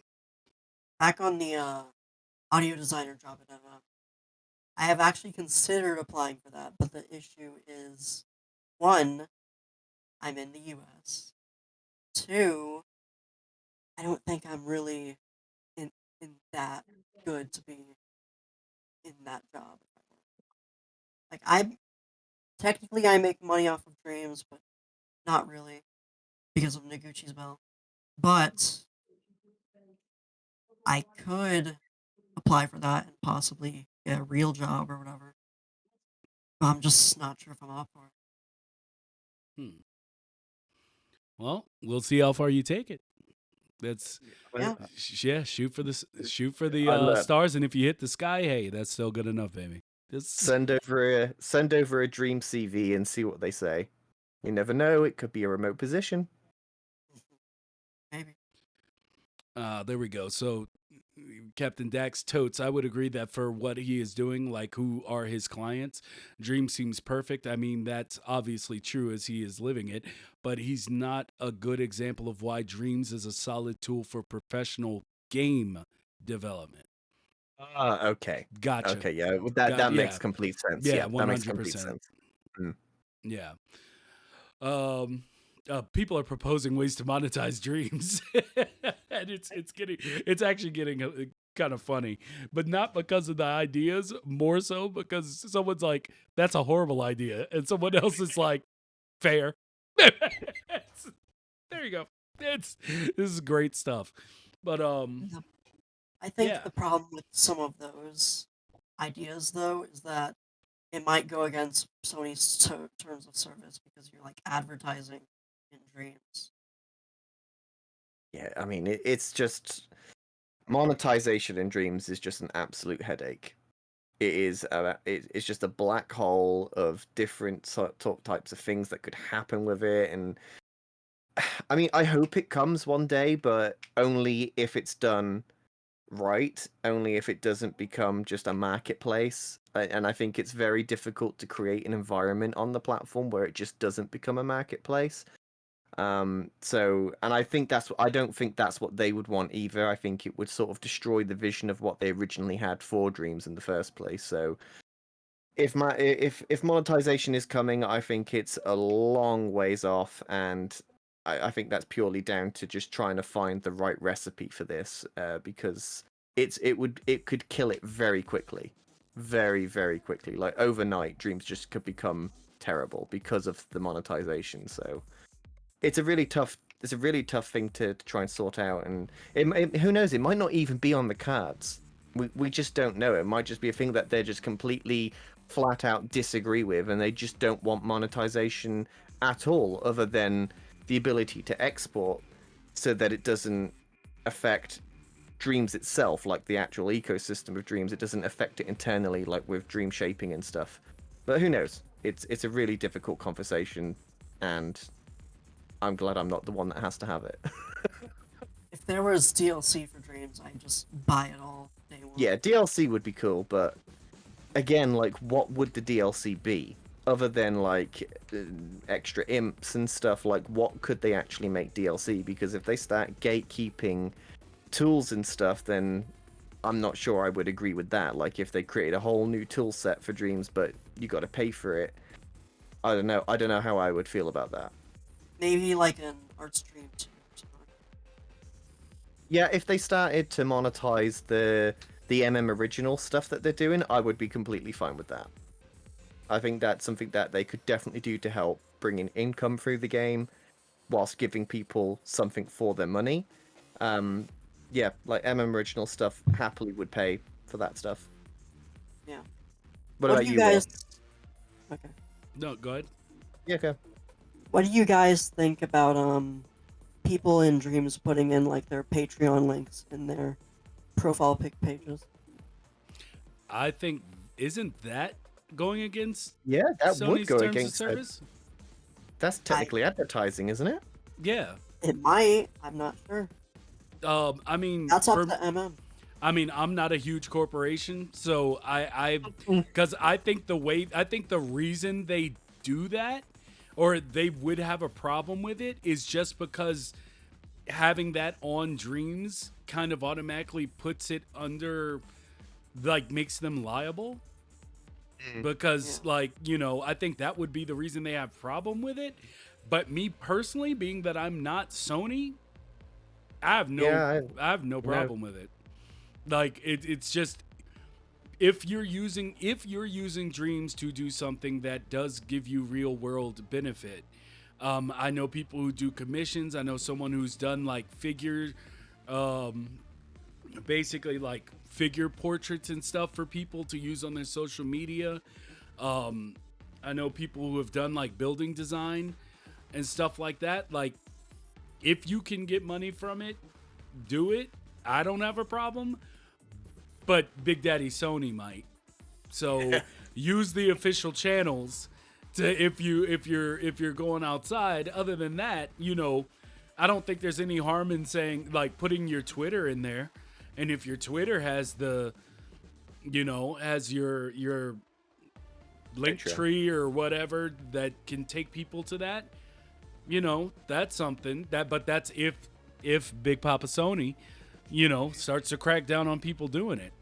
audio designer job at I have actually considered applying for that, but the issue is, one, I'm in the U.S. Two, I don't think I'm really in that good to be in that job. Like, I make money off of dreams, but not really because of Noguchi's Bell. But I could apply for that and possibly get a real job or whatever. But I'm just not sure if I'm up for it. Hmm. Well, we'll see how far you take it. That's Yeah. yeah. Shoot for the I'll stars, and if you hit the sky, hey, that's still good enough, baby. Just send over a dream CV and see what they say. You never know; it could be a remote position. Maybe. there we go. So Captain Dax totes, I would agree that for what he is doing, like who are his clients, Dream seems perfect. I mean, that's obviously true as he is living it, but he's not a good example of why Dreams is a solid tool for professional game development. Okay. Gotcha. Okay, yeah, that makes Yeah. complete sense. Yeah, Yeah, that makes complete 100%. sense. Mm. Yeah. People are proposing ways to monetize dreams, and it's actually getting kind of funny, but not because of the ideas, more so because someone's like, "That's a horrible idea," and someone else is like, "Fair." There you go. This is great stuff, but Yeah. I think yeah. the problem with some of those ideas, though, is that it might go against Sony's terms of service because you're like advertising in dreams. Yeah, I mean, it's just monetization in dreams is just an absolute headache. It's just a black hole of different types of things that could happen with it, and I mean, I hope it comes one day, but only if it's done right, only if it doesn't become just a marketplace. And I think it's very difficult to create an environment on the platform where it just doesn't become a marketplace. And I think I don't think that's what they would want either. I think it would sort of destroy the vision of what they originally had for Dreams in the first place. So if monetization is coming, I think it's a long ways off, and I think that's purely down to just trying to find the right recipe for this, because it could kill it very quickly, very very quickly. Like overnight, Dreams just could become terrible because of the monetization. So it's a really tough thing to try and sort out, and who knows, it might not even be on the cards. We just don't know. It might just be a thing that they're just completely flat out disagree with, and they just don't want monetization at all, other than the ability to export, so that it doesn't affect Dreams itself, like the actual ecosystem of Dreams. It doesn't affect it internally, like with dream shaping and stuff. But who knows? It's a really difficult conversation, and I'm glad I'm not the one that has to have it. If there was DLC for dreams, I'd just buy it all day one. Yeah, DLC would be cool, but again, like, what would the DLC be? Other than, like, extra imps and stuff, like, what could they actually make DLC? Because if they start gatekeeping tools and stuff, then I'm not sure I would agree with that. Like, if they create a whole new tool set for Dreams, but you gotta pay for it, I don't know. I don't know how I would feel about that. Maybe like an art stream too. Yeah, if they started to monetize the original stuff that they're doing, I would be completely fine with that. I think that's something that they could definitely do to help bring in income through the game, whilst giving people something for their money. Um, yeah, like original stuff happily would pay for that stuff. Yeah. What What about do you you, Will? guys? Okay. No, go ahead. Yeah, okay. What do you guys think about people in dreams putting in like their Patreon links in their profile pic pages? I think isn't that going against Yeah, that would Sony's go terms of against it. service? That's technically advertising, isn't it? Yeah. It might. I'm not sure. I mean, That's up for, to MM. I mean, I'm not a huge corporation, so because I think the reason they do that, or they would have a problem with it, is just because having that on Dreams kind of automatically puts it under, like, makes them liable. Because, Yeah. like, I think that would be the reason they have problem with it. But me personally, being that I'm not Sony, I have no Yeah, I have no problem with it. Like, it's just, if you're using dreams to do something that does give you real world benefit. I know people who do commissions. I know someone who's done like um, basically like figure portraits and stuff for people to use on their social media. I know people who have done like building design and stuff like that. Like, if you can get money from it, do it. I don't have a problem, but Big Daddy Sony might. So use the official channels to, if you're going outside. Other than that, I don't think there's any harm in saying, like, putting your Twitter in there And if your Twitter has the, has your link Patreon. tree or whatever that can take people to that, that's something but that's if Big Papa Sony, starts to crack down on people doing it.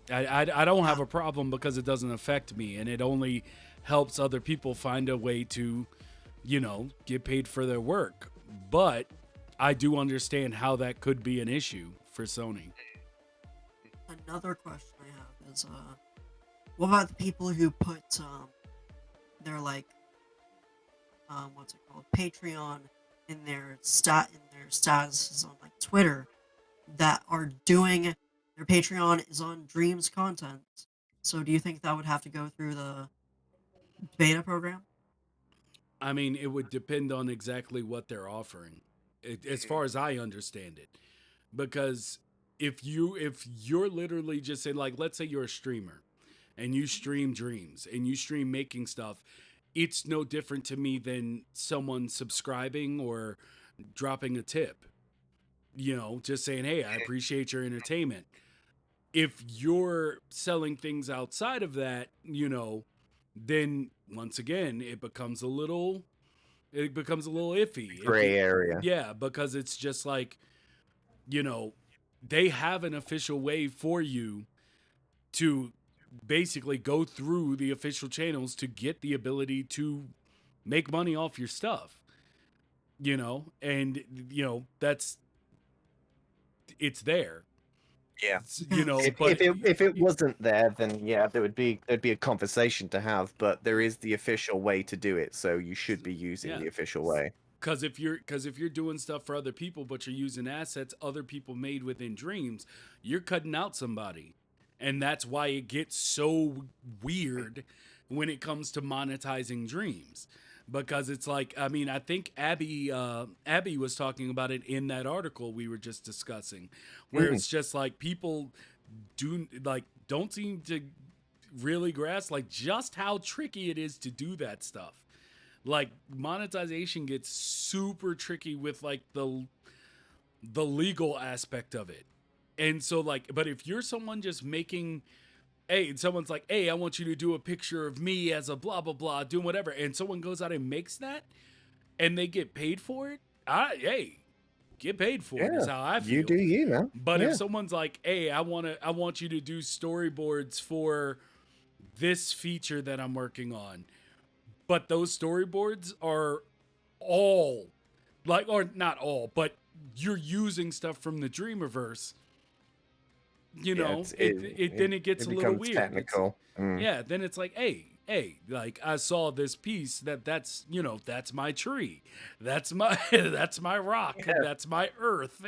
I don't Yeah. have a problem because it doesn't affect me, and it only helps other people find a way to, get paid for their work. But I do understand how that could be an issue for Sony. Another question I have is, what about the people who put their like what's it called, Patreon in their statuses on like Twitter that are doing their Patreon is on Dreams content. So do you think that would have to go through the beta program? I mean, it would depend on exactly what they're offering, as far as I understand it. Because if you're literally just saying, like, let's say you're a streamer and you stream dreams and you stream making stuff, it's no different to me than someone subscribing or dropping a tip. Just saying, hey, I appreciate your entertainment. If you're selling things outside of that, then once again it becomes a little iffy. If Gray it, area. yeah, because it's just like, you know, they have an official way for you to basically go through the official channels to get the ability to make money off your stuff, and that's it's there. Yeah. Because But If it wasn't there, then yeah, there'd be a conversation to have. But there is the official way to do it, so you should be using yeah, the official way. because if you're doing stuff for other people, but you're using assets other people made within Dreams, you're cutting out somebody, and that's why it gets so weird when it comes to monetizing Dreams. Because it's like, I mean, I think Abby was talking about it in that article we were just discussing, where Mm. it's just like people don't seem to really grasp like just how tricky it is to do that stuff. Like monetization gets super tricky with like the legal aspect of it. And so like, but if you're someone just making, hey, and someone's like, hey, I want you to do a picture of me as a blah blah blah doing whatever, and someone goes out and makes that and they get paid for it, hey, get paid for it is Yeah, how I you do feel. you, man. But if Yeah. someone's like, hey, I want you to do storyboards for this feature that I'm working on, but those storyboards are all like, or not all, but you're using stuff from the Dreamiverse. Yeah, Then it gets it a little becomes weird. It's technical. Mm. Yeah, then it's like, hey, like I saw this piece that's my tree, that's my that's my rock, Yeah. that's my earth.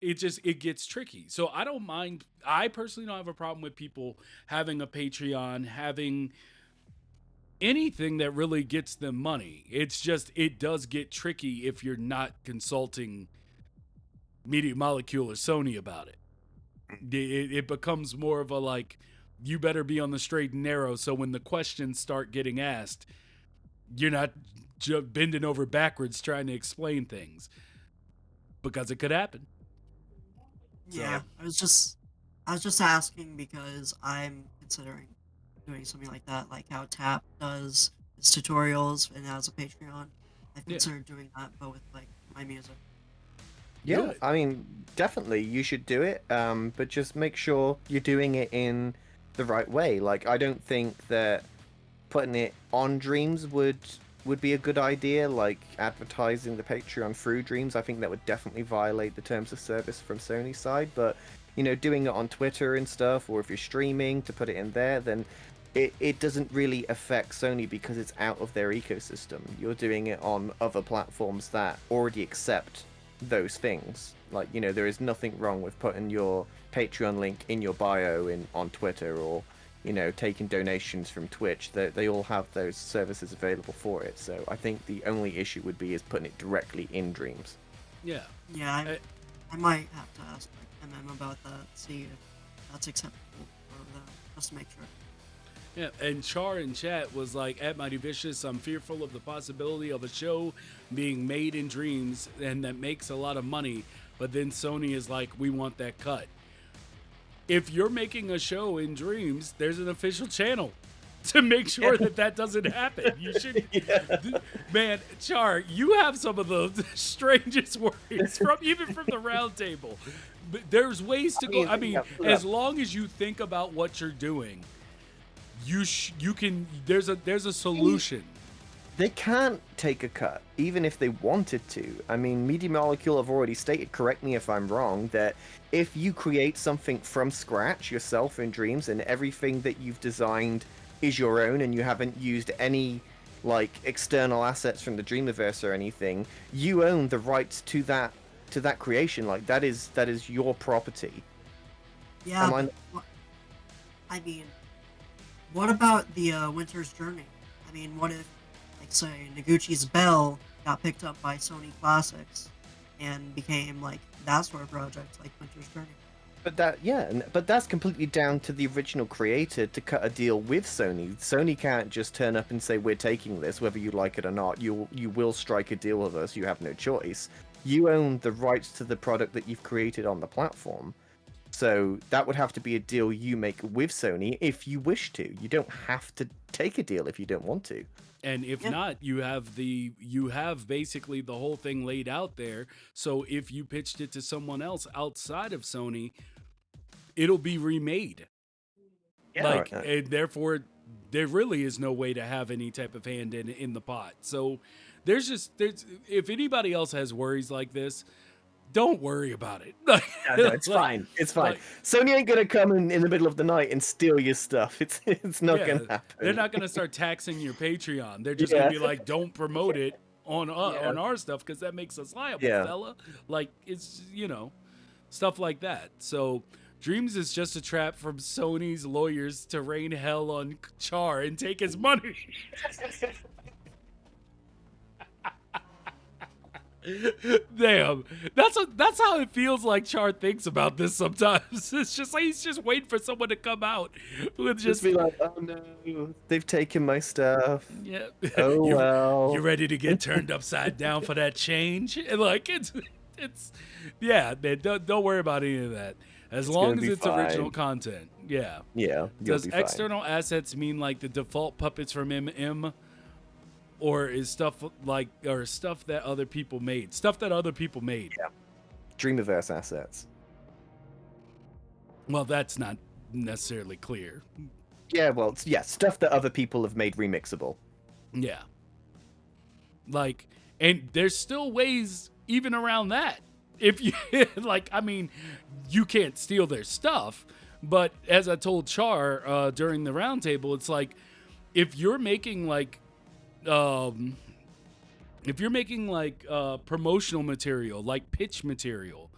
It gets tricky. So I don't mind. I personally don't have a problem with people having a Patreon, having anything that really gets them money. It's just it does get tricky if you're not consulting Media Molecule or Sony about it. It becomes more of a like, you better be on the straight and narrow, so when the questions start getting asked, you're not bending over backwards trying to explain things, because it could happen. yeah, So I was just asking because I'm considering doing something like that, like how Tap does its tutorials and has a Patreon. I've yeah, considered doing that, but with like my music. Yeah, good. I mean, definitely you should do it. But just make sure you're doing it in the right way. Like, I don't think that putting it on Dreams would be a good idea. Like advertising the Patreon through Dreams, I think that would definitely violate the terms of service from Sony's side. But doing it on Twitter and stuff, or if you're streaming to put it in there, then it doesn't really affect Sony because it's out of their ecosystem. You're doing it on other platforms that already accept those things. Like, there is nothing wrong with putting your Patreon link in your bio on Twitter, or taking donations from Twitch. They all have those services available for it. So I think the only issue would be is putting it directly in Dreams. Yeah. Yeah, Uh, I might have to ask like MM about that, see if that's acceptable for them, just to make sure. Yeah, and Char in chat was like, at Mighty Vicious, I'm fearful of the possibility of a show being made in Dreams and that makes a lot of money, but then Sony is like, we want that cut. If you're making a show in Dreams, there's an official channel to make sure that doesn't happen. You should, man, Char, you have some of the strangest worries even from the round table. But there's ways to go. I mean, as long as you think about what you're doing, you can. There's a solution. They can't take a cut, even if they wanted to. I mean, Media Molecule have already stated, correct me if I'm wrong, that if you create something from scratch yourself in Dreams and everything that you've designed is your own and you haven't used any like external assets from the Dreamiverse or anything, you own the rights to that creation. Like that is your property. Yeah. I mean, what about the Winter's Journey? I mean, what if, like, say, Noguchi's Bell got picked up by Sony Classics and became like that sort of project, like Winter's Journey? But that's completely down to the original creator to cut a deal with Sony. Sony can't just turn up and say, we're taking this, whether you like it or not. You will strike a deal with us. You have no choice. You own the rights to the product that you've created on the platform. So that would have to be a deal you make with Sony if you wish to. You don't have to take a deal if you don't want to. And if not, you have basically the whole thing laid out there. So if you pitched it to someone else outside of Sony, it'll be remade. Yeah, and therefore there really is no way to have any type of hand in the pot. So there's if anybody else has worries like this, don't worry about it. No, it's fine. It's fine. Sony ain't gonna come in the middle of the night and steal your stuff. It's not gonna happen. They're not gonna start taxing your Patreon. They're just gonna be like, don't promote it on our stuff because that makes us liable, fella. Like it's stuff like that. So Dreams is just a trap from Sony's lawyers to rain hell on Char and take his money. Damn, that's how it feels like Char thinks about this sometimes. It's just like he's just waiting for someone to come out with just be like, oh no, they've taken my stuff. Yeah. Oh well. You ready to get turned upside down for that change? And like it's yeah, man, don't worry about any of that. As long as it's original content. Yeah. Yeah. Does external assets mean like the default puppets from MM? Or is stuff stuff that other people made? Stuff that other people made. Yeah. Dreamiverse assets. Well, that's not necessarily clear. Yeah, well, stuff that other people have made remixable. Yeah. Like, and there's still ways even around that. If you you can't steal their stuff, but as I told Char during the roundtable, it's like if you're making promotional material, like pitch material,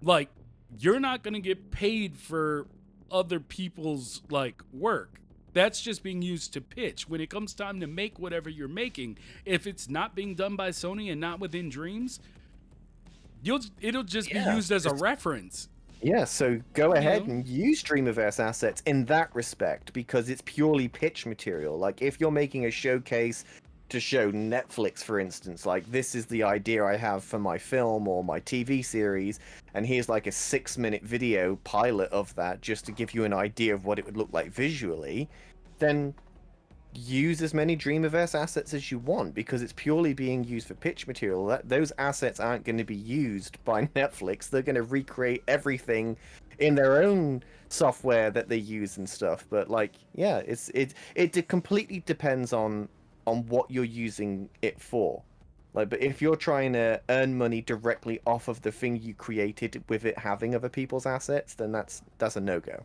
like you're not going to get paid for other people's like work. That's just being used to pitch. When it comes time to make whatever you're making, if it's not being done by Sony and not within Dreams, it'll just be used as a reference. Yeah, so go ahead and use Dreamiverse assets in that respect because it's purely pitch material. Like if you're making a showcase to show Netflix, for instance, like this is the idea I have for my film or my TV series, and here's like a 6-minute video pilot of that just to give you an idea of what it would look like visually, then use as many Dreamiverse assets as you want because it's purely being used for pitch material. Those assets aren't going to be used by Netflix. They're going to recreate everything in their own software that they use and stuff. But like, yeah, it completely depends on what you're using it for. Like, but if you're trying to earn money directly off of the thing you created with it having other people's assets, then that's a no-go.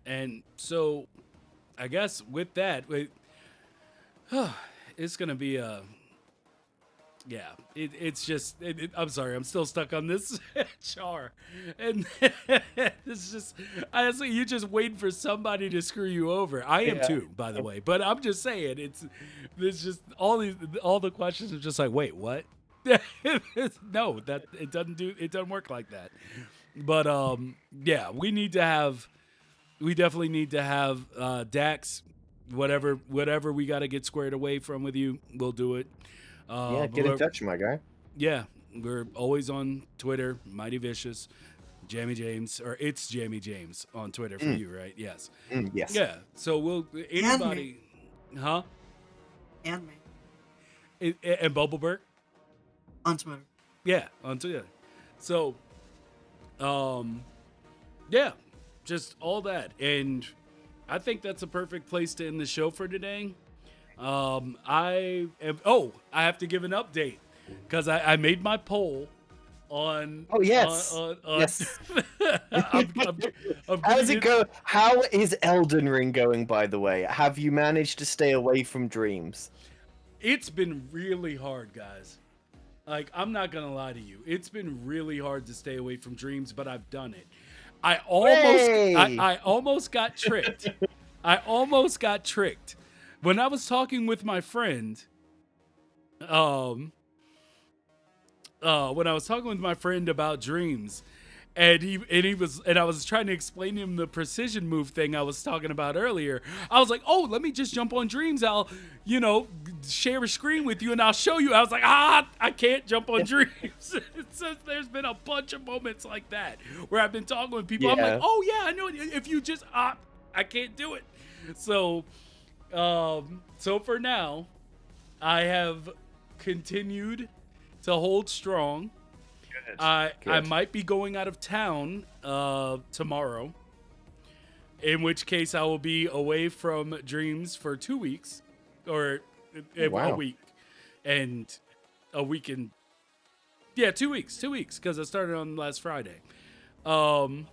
And so, I guess with that, it's gonna be a it's just I'm sorry, I'm still stuck on this Char, and it's just honestly you're just waiting for somebody to screw you over. I am too, by the way, but I'm just saying there's just all the questions are just like, wait, what? No, that it doesn't work like that. But we definitely need to have Dax. Whatever we got to get squared away from with you, we'll do it. Get in touch, my guy. Yeah, we're always on Twitter, Mighty Vicious, Jamie James, or it's Jamie James on Twitter for Mm, you, right? Yes. yes. Yeah. So we'll And me. anybody, huh? And me. And BumbleBurke, On Twitter. yeah, on Twitter. So, um, yeah, just all that, and I think that's a perfect place to end the show for today. I am. Oh, I have to give an update because I made my poll on Oh on yes, on. on yes. I'm How gonna does it get. go? How is Elden Ring going, by the way? Have you managed to stay away from dreams? It's been really hard, guys. Like, I'm not gonna lie to you. It's been really hard to stay away from dreams, but I've done it. Hey! I almost got tricked. I almost got tricked. When I was talking with my friend, um, when I was talking with my friend about dreams, and I was trying to explain to him the precision move thing I was talking about earlier. I was like, "Oh, let me just jump on dreams. I'll, you know, share a screen with you and I'll show you." I was like, I can't jump on dreams." So there's been a bunch of moments like that where I've been talking with people. I'm like, Yeah. "Oh yeah, I know. If you just I can't do it." So, so for now, I have continued to hold strong. I Good. might be going out of town tomorrow, in which case I will be away from dreams for 2 weeks, or a Wow. week, and a week and yeah, 2 weeks, 2 weeks because I started on last Friday. Um,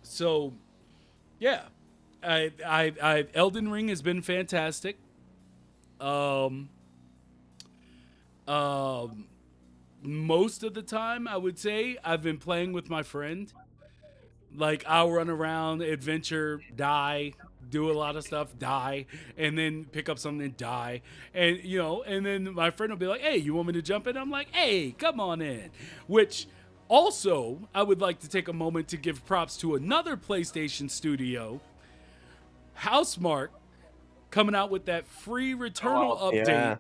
so yeah, I Elden Ring has been fantastic. Um, um, most of the time, I would say I've been playing with my friend. Like, I'll run around, adventure, die, do a lot of stuff, die, and then pick up something, die, and and then my friend will be like, "Hey, you want me to jump in?" I'm like, "Hey, come on in." Which also, I would like to take a moment to give props to another PlayStation studio, Housemark, coming out with that free Returnal Oh, update yeah.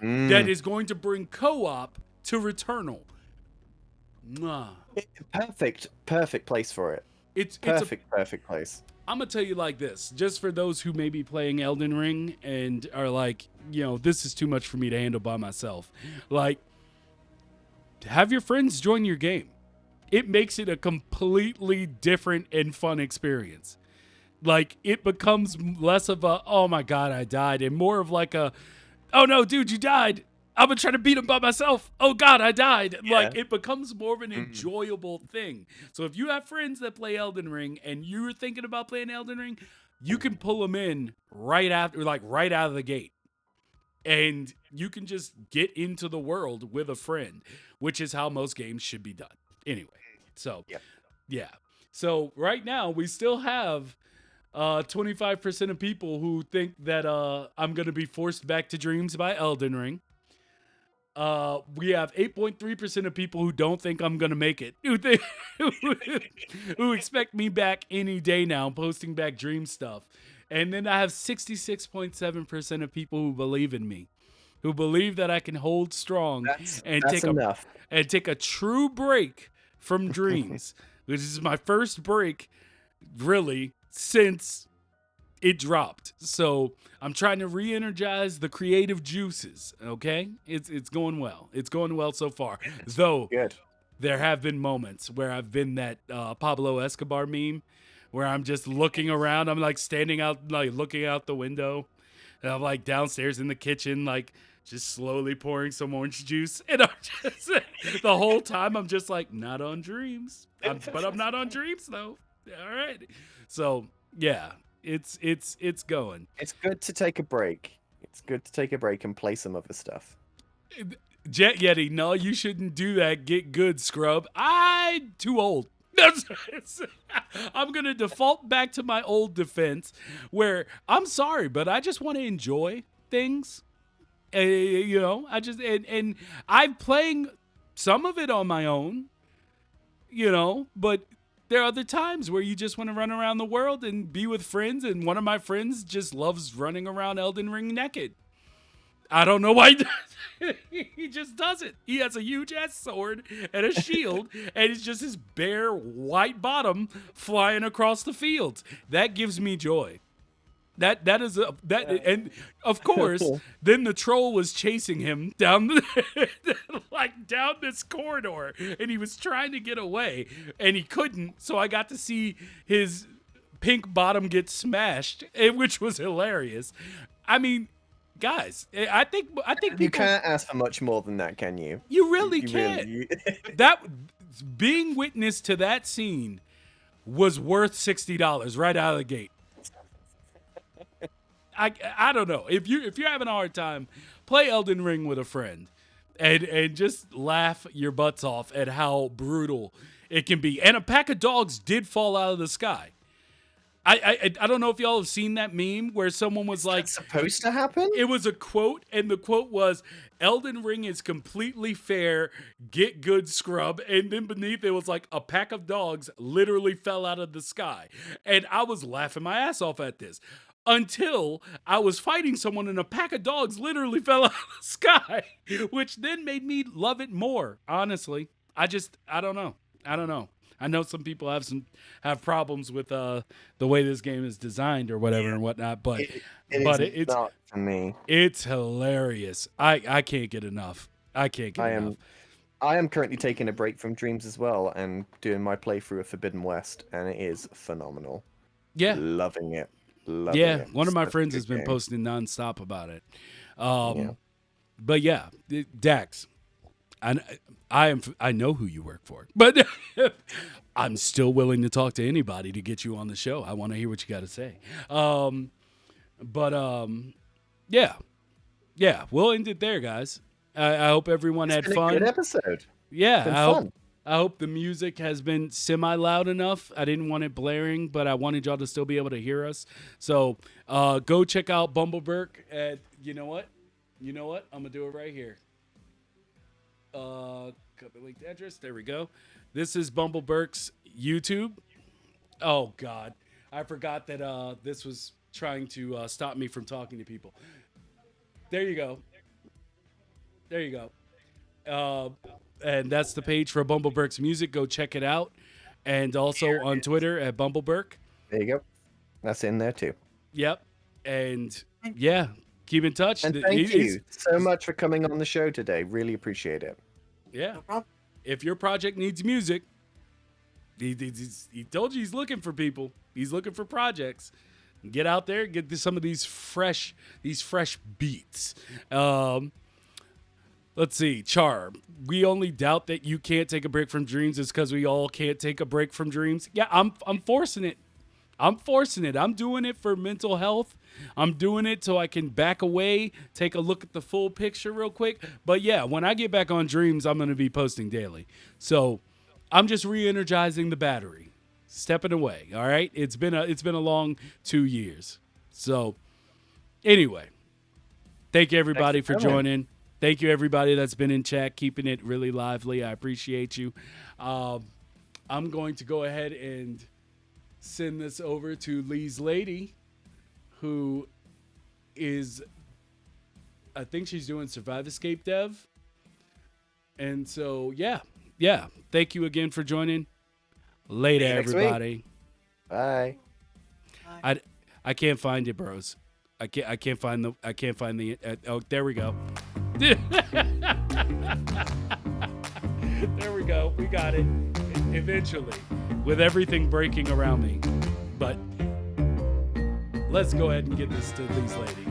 that Mm. is going to bring co-op to Returnal. Mwah. Perfect, perfect place for it. It's a Perfect place. I'm gonna tell you like this, just for those who may be playing Elden Ring and are like, this is too much for me to handle by myself. Like, have your friends join your game. It makes it a completely different and fun experience. Like, it becomes less of a, "Oh my god, I died," and more of like a, "Oh no, dude, you died. I'm gonna try to beat him by myself. Oh god, I died." Yeah. Like, it becomes more of an Mm. enjoyable thing. So if you have friends that play Elden Ring and you're thinking about playing Elden Ring, you can pull them in right after, like right out of the gate, and you can just get into the world with a friend, which is how most games should be done. Anyway, so Yep. yeah. So right now we still have 25% of people who think that I'm gonna be forced back to dreams by Elden Ring. We have 8.3% of people who don't think I'm gonna make it, who expect me back any day now, posting back dream stuff. And then I have 66.7% of people who believe in me, who believe that I can hold strong and That's enough. take a true break from dreams, which is my first break really since it dropped. So I'm trying to re-energize the creative juices. Okay, it's going well. It's going well so far. Though Good. there have been moments where I've been that Pablo Escobar meme, where I'm just looking around. I'm like standing out, like looking out the window, and I'm like downstairs in the kitchen, like just slowly pouring some orange juice, and I'm just the whole time I'm just like, not on dreams, but I'm not on dreams though. All right, so yeah, it's going. It's good to take a break. It's good to take a break and play some other stuff. Jet Yeti, no, you shouldn't do that. Get good, scrub. I'm too old. I'm going to default back to my old defense where I'm sorry, but I just want to enjoy things. I just, and I'm playing some of it on my own, but there are other times where you just want to run around the world and be with friends. And one of my friends just loves running around Elden Ring naked. I don't know why he does it. He just does it. He has a huge ass sword and a shield, and it's just his bare white bottom flying across the fields. That gives me joy. That is a that and of course then the troll was chasing him down the like down this corridor, and he was trying to get away and he couldn't, so I got to see his pink bottom get smashed, which was hilarious. I mean, guys, I think You people, can't ask for much more than that, can you? you really You can't. really- That being witness to that scene was worth $60 right out of the gate. I don't know. If you're having a hard time, play Elden Ring with a friend and just laugh your butts off at how brutal it can be. And a pack of dogs did fall out of the sky. I don't know if y'all have seen that meme where someone was like, It's supposed to happen? it was a quote, and the quote was, Elden Ring is completely fair, get good, scrub. And then beneath it was like, a pack of dogs literally fell out of the sky. And I was laughing my ass off at this. Until I was fighting someone and a pack of dogs literally fell out of the sky, which then made me love it more, honestly. I don't know. I know some people have problems with the way this game is designed or whatever and whatnot, but It's not for me. it's hilarious. I can't get enough. I can't get enough. I am currently taking a break from Dreams as well and doing my playthrough of Forbidden West, and it is phenomenal. Yeah. Loving it. One of my Such a friends good has been game. posting nonstop about it. Yeah. But yeah, Dax, I know who you work for, but I'm still willing to talk to anybody to get you on the show. I want to hear what you got to say. Yeah, we'll end it there, guys. I hope everyone It's had been fun. a good episode. Yeah, Been I hope, fun. I hope the music has been semi-loud enough. I didn't want it blaring, but I wanted y'all to still be able to hear us. So go check out BumbleBurke at, you know what? I'm going to do it right here. Copy link to address. There we go. This is BumbleBurke's YouTube. Oh, God. I forgot that this was trying to stop me from talking to people. There you go. And that's the page for BumbleBurke's music. Go check it out. And also on Twitter at BumbleBurke. There you go. That's in there too. Yep. And yeah, keep in touch. And thank you so much for coming on the show today. Really appreciate it. Yeah. No problem. If your project needs music, he told you he's looking for people. He's looking for projects. Get out there, get some of these fresh beats. Let's see, Char. We only doubt that you can't take a break from dreams is because we all can't take a break from dreams. Yeah, I'm forcing it. I'm doing it for mental health. I'm doing it so I can back away, take a look at the full picture real quick. But yeah, when I get back on dreams, I'm going to be posting daily. So I'm just re-energizing the battery, stepping away. All right. It's been a long 2 years. So anyway, thank you everybody for joining. Thank you, everybody that's been in chat, keeping it really lively. I appreciate you. I'm going to go ahead and send this over to Lee's lady, who is, I think she's doing Survive Escape dev. And so, yeah. Thank you again for joining. Later, everybody. Bye. I can't find it, bros. I can't find the. Oh, there we go. There we go. We got it. Eventually, with everything breaking around me. But let's go ahead and get this to Lee's lady.